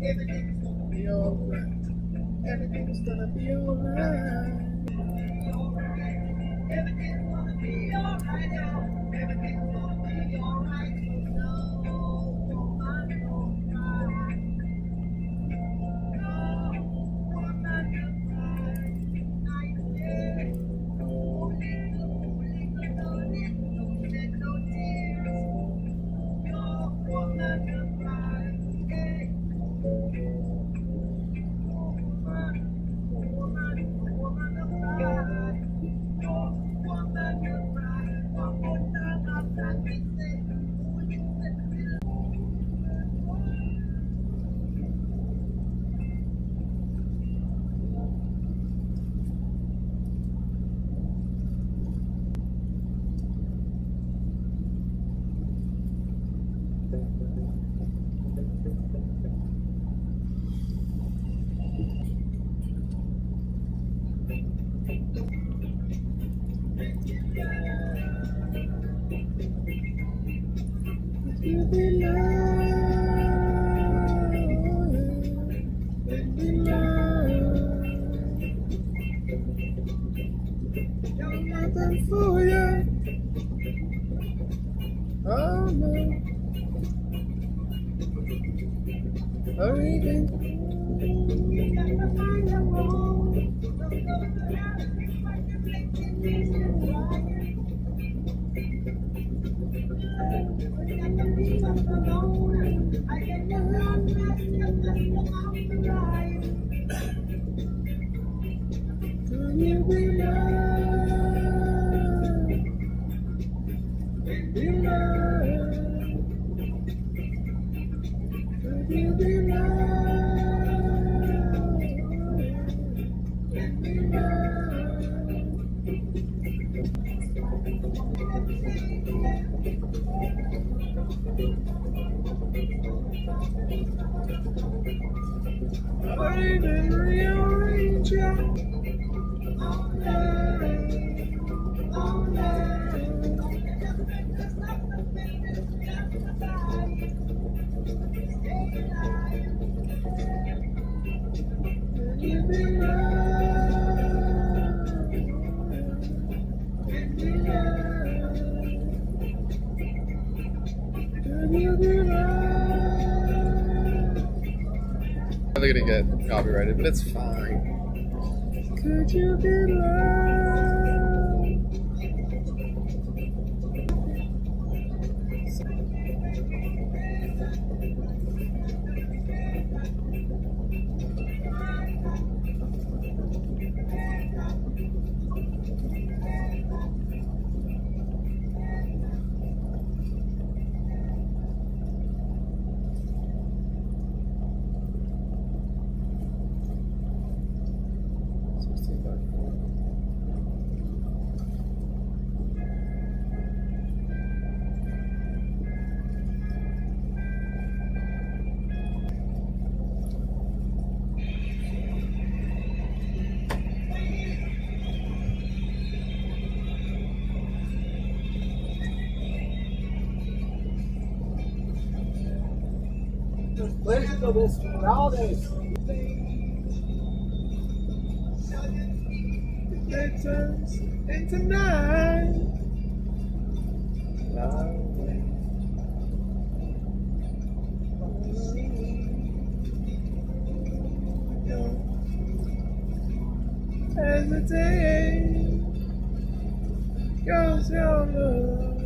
Everything's gonna be alright. Everything's gonna be alright. Everything's gonna be alright. Everything's gonna be alright. No woman, no cry. No woman, no cry. I say, only good, darling, don't shed no tears. No woman, no cry. Hey. For you. Oh no. They're gonna get copyrighted, but it's fine. Could you be Clásico dos Morales. And tonight. As the day goes on.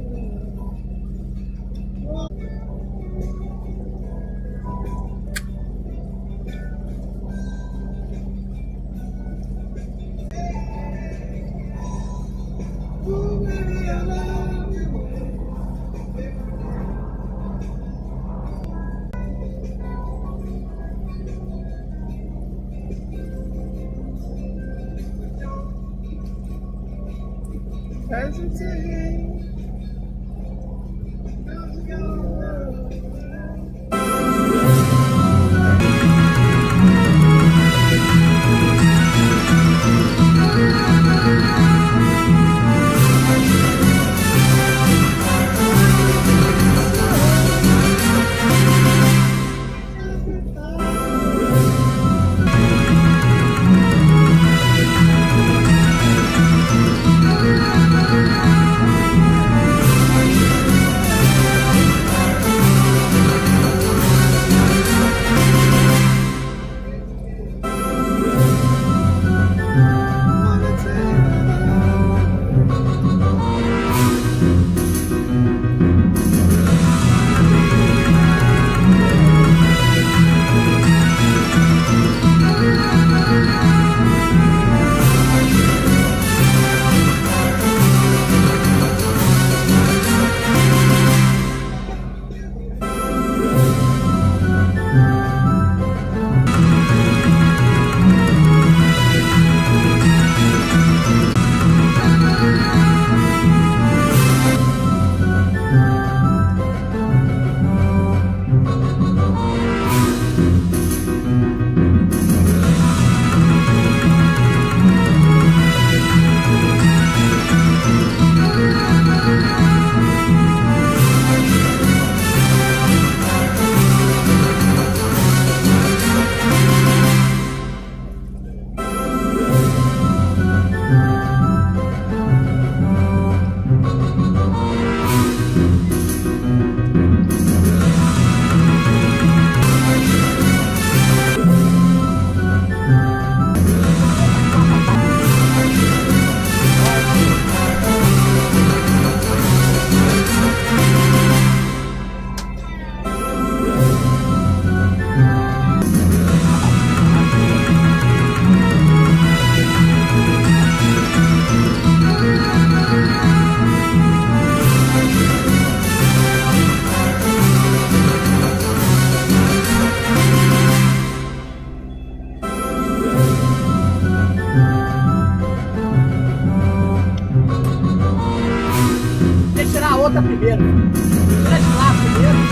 As the day Tem que tirar a outra primeiro. Tira de lá primeiro.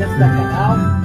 against the canal.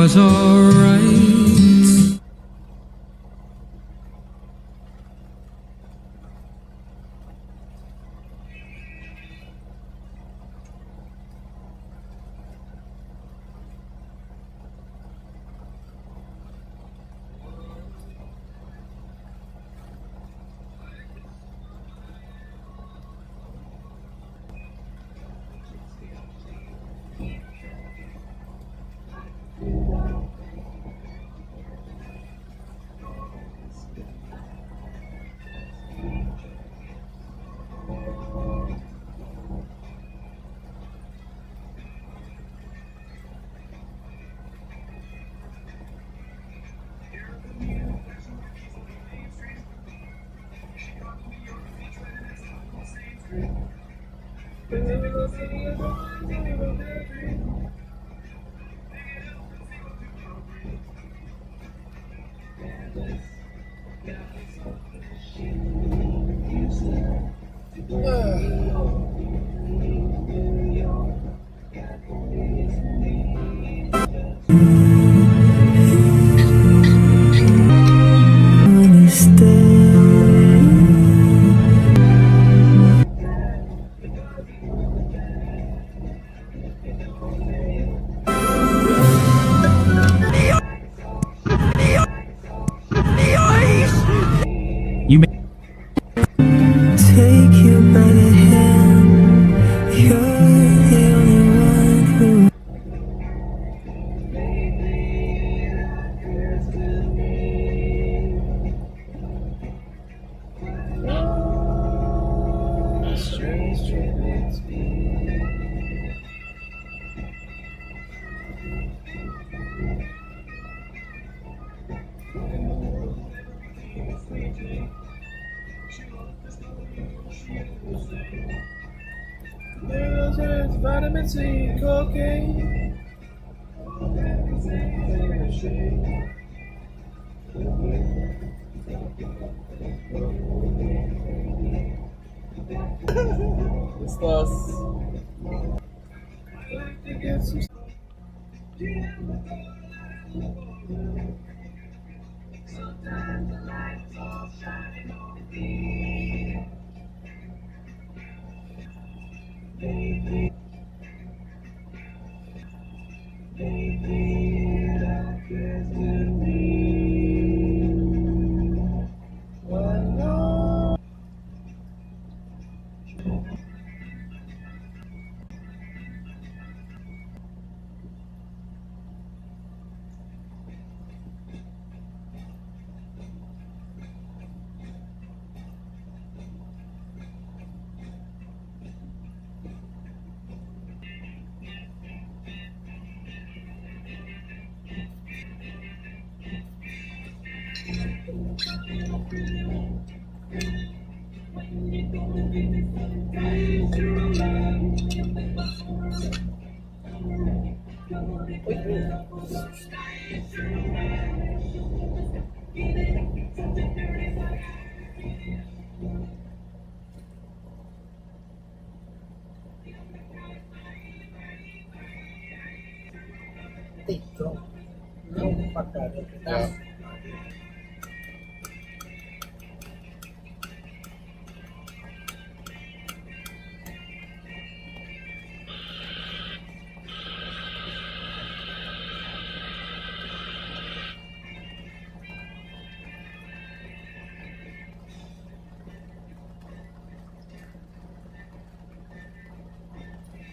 was alright. You may take you by the hand. You're the only one who. Vitamin C, cocaine. Estás. Sometimes the lights all shining on me. They feel like it's to me. One love. Tem tronco. Tronco pra caramba. Pedaço.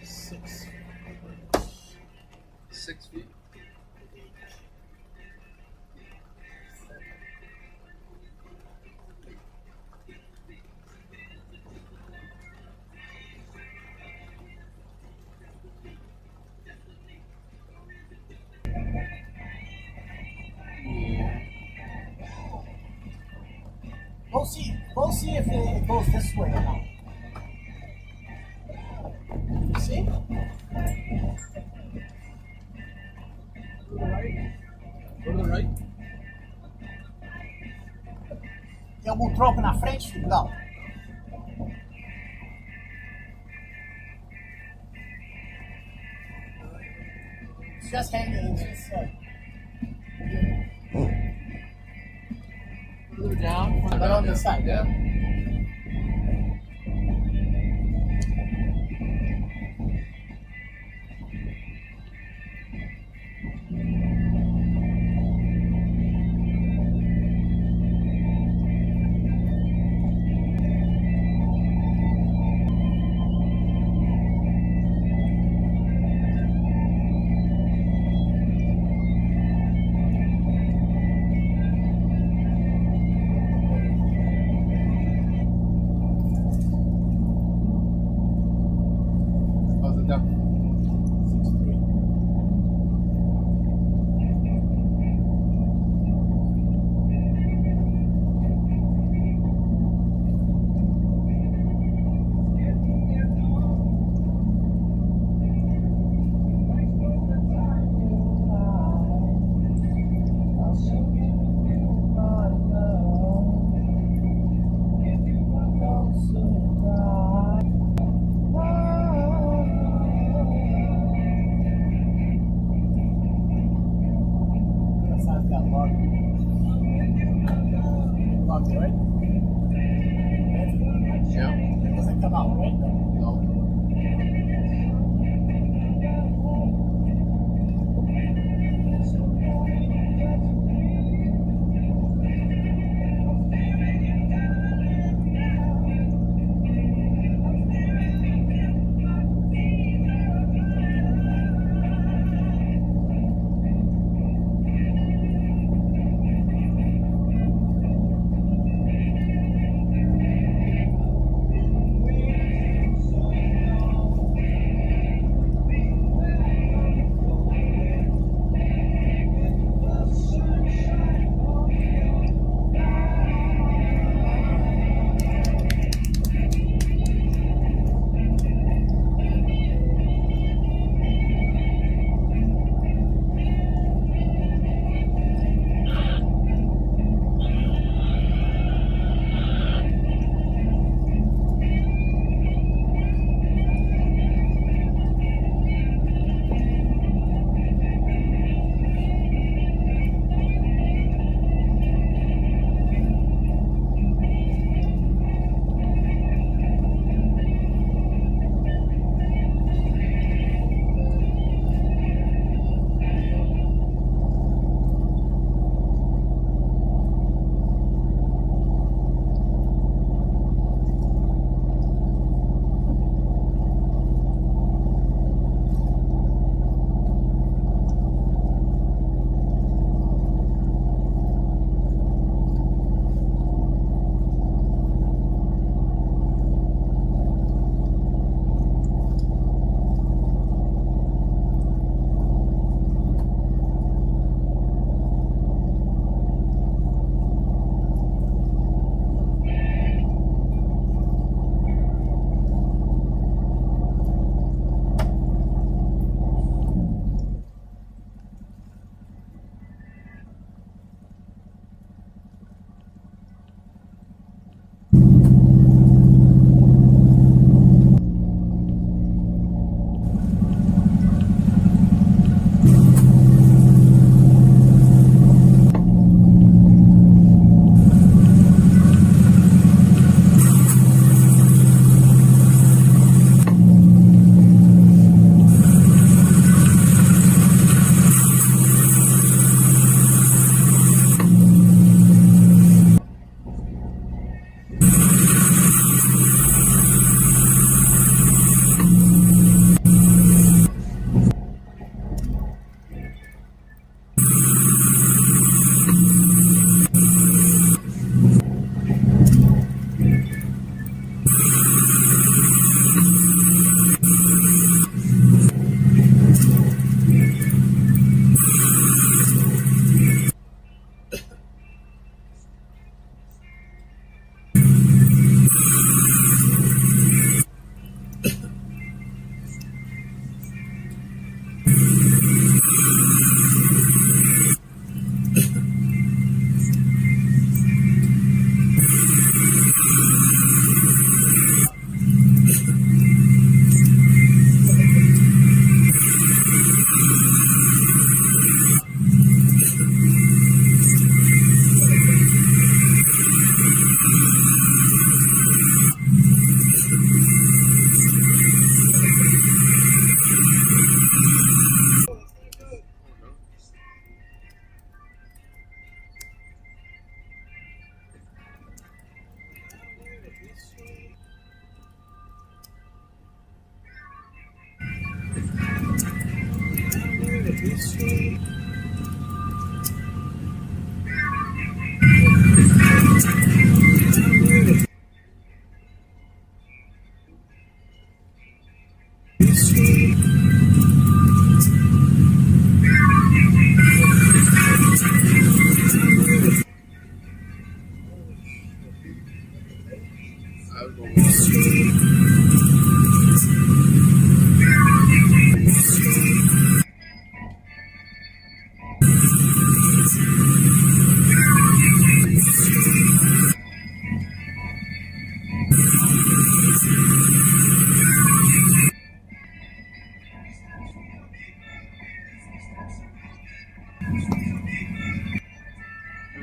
Six. 6 feet. We'll see if it goes this way or not. You see? Go to the right. Go to the right. Tem algum tronco na frente, filho? Não. It's just hanging. It's just Further down. Further right down, on the side. Yeah. How's it down? 6'3". That side's got log. Log, right? Yeah. It doesn't come out, right? No.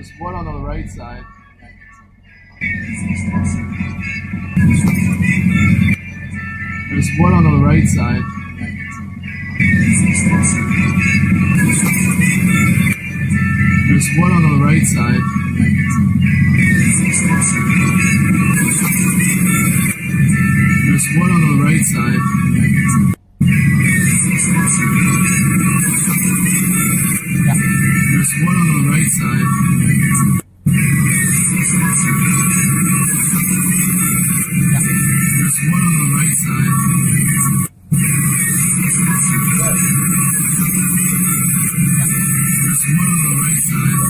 There's one on the right side. There's one on the right side. There's one on the right side. There's one on the right side. There's one on the right side. There's one on the right side. There's one on the right side. There's one on the right side.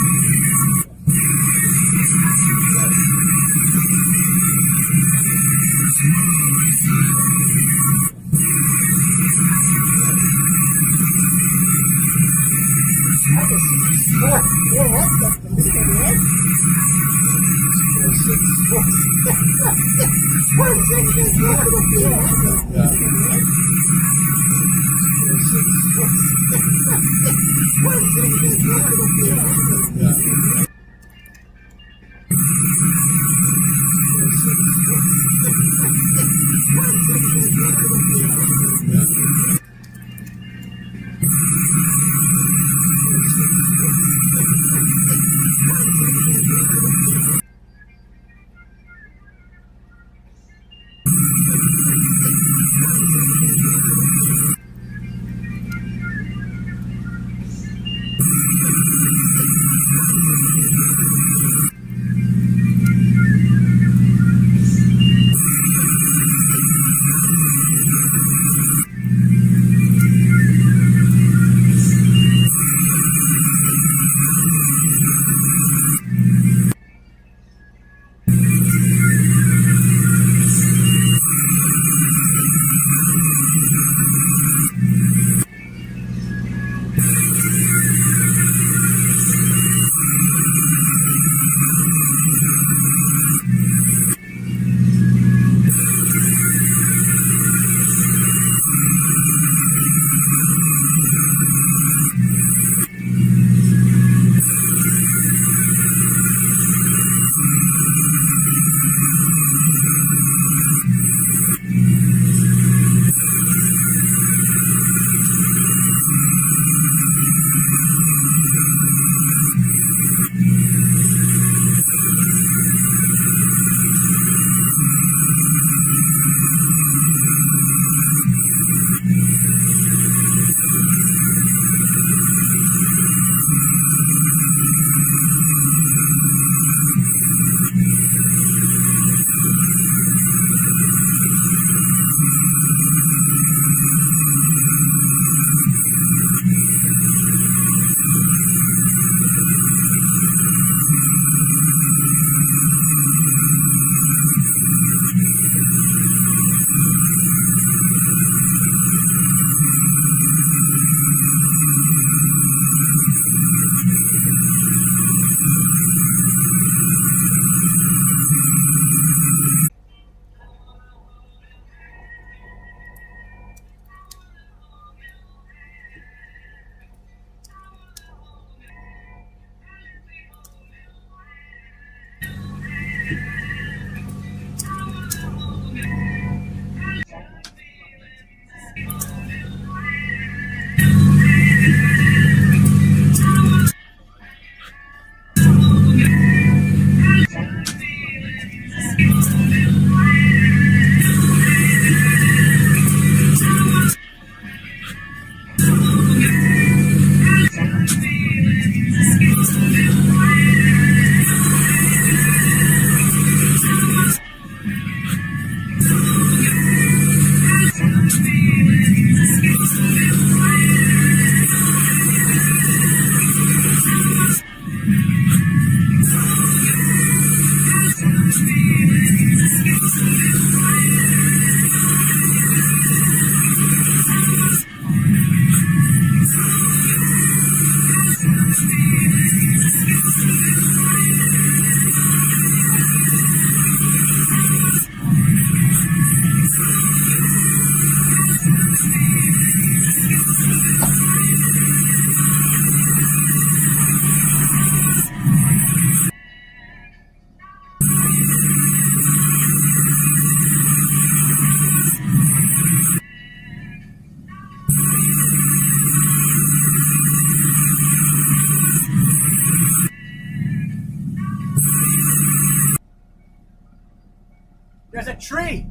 tree.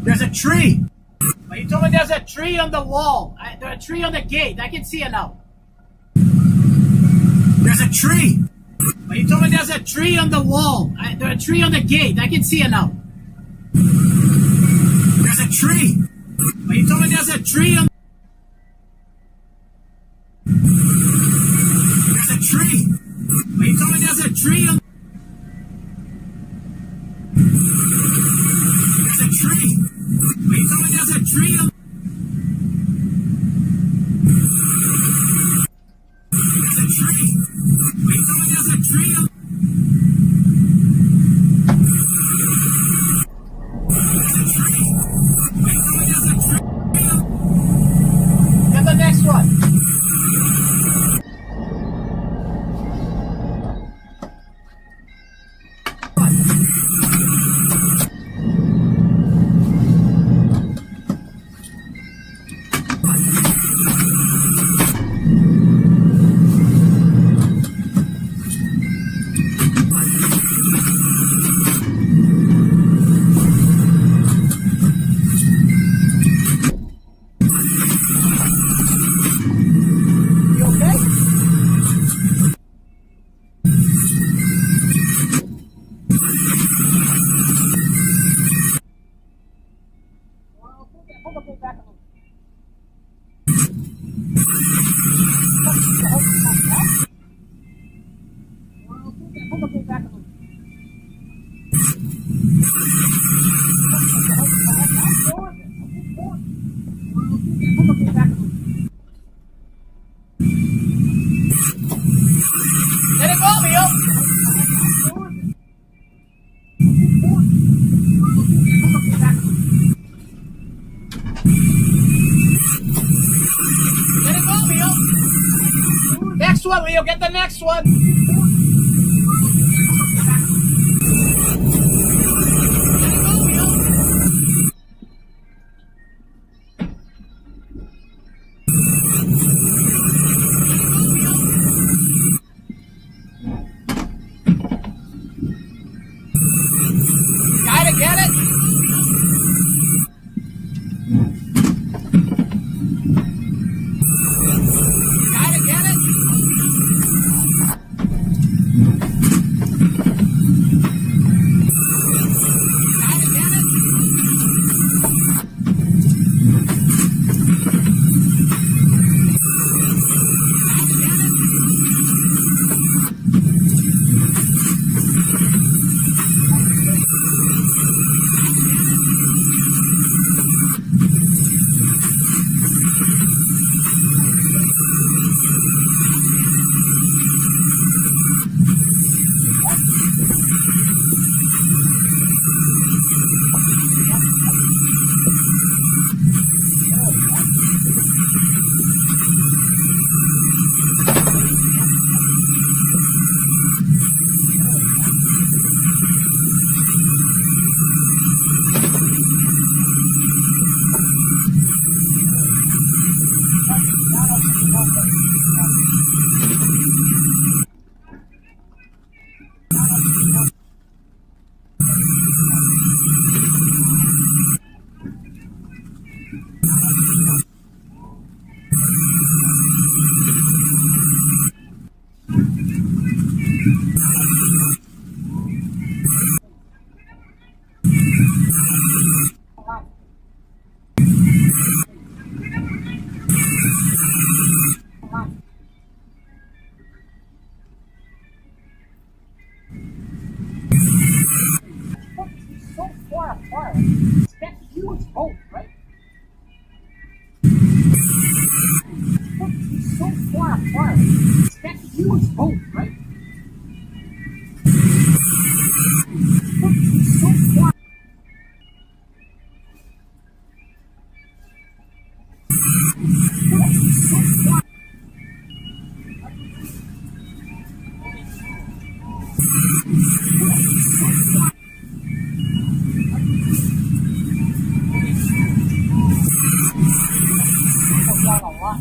There's a tree. But you told me there's a tree on the wall. There's a tree on the gate. I can see it now. There's a tree. But you told me there's a tree on the wall. There's a tree on the gate. I can see it now. There's a tree. But you told me there's a tree on. There's a tree. But you told me there's a tree on. There's a tree. But you told me there's a tree on. There's a tree. But you told me there's a tree on. There's a tree. But you told me there's a tree on. Get the next one. Let it go, Leo. Let it go, Leo. Next one, Leo. Get the next one. Gotta get it. Gotta get it. So far apart. It's that huge boat, right? It's so far apart. It's that huge boat, right? It's so far. It's so far. A lot.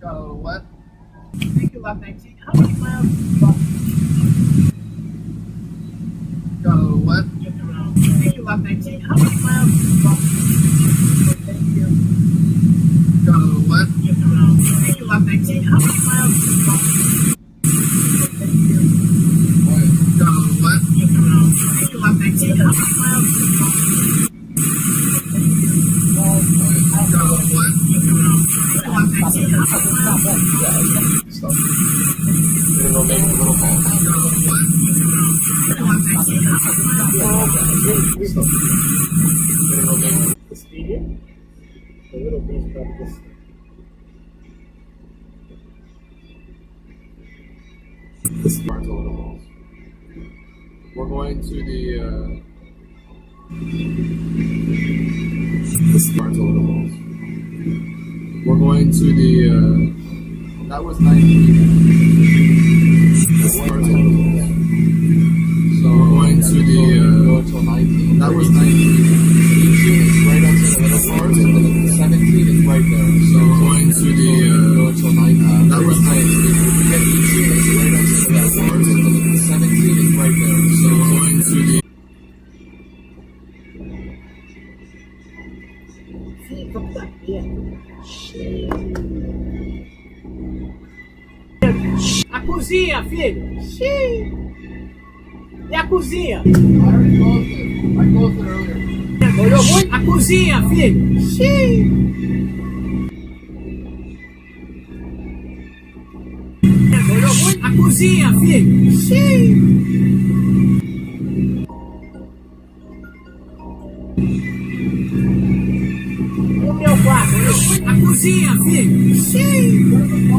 Got a little wet. Thank you, lap 19. How many miles did you walk? Got a little wet. Thank you, lap 19. How many miles did you walk? Thank you. Got a little wet. Thank you, lap 19. How many miles did you walk? Thank you. Quiet. The speed here? The little piece probably just. This starts over the balls. We're going to the. This starts over the balls. We're going to the. That was 19. This starts over the balls. So we're going to the. Go until 19. That was 19. 18 is right outside the little bars, and then 17 is right there. So we're going to the. Go until 19. That was 19. Again, 18 is right outside the little bars, and then 17 is right there. So we're going to the. A cozinha, filho. Xiii. E a cozinha? I already closed it. I closed it earlier. Olhou muito? A cozinha, filho. Xiii. Olhou muito? A cozinha, filho. Xiii. O meu quarto. Olhou muito? A cozinha, filho. Xiii.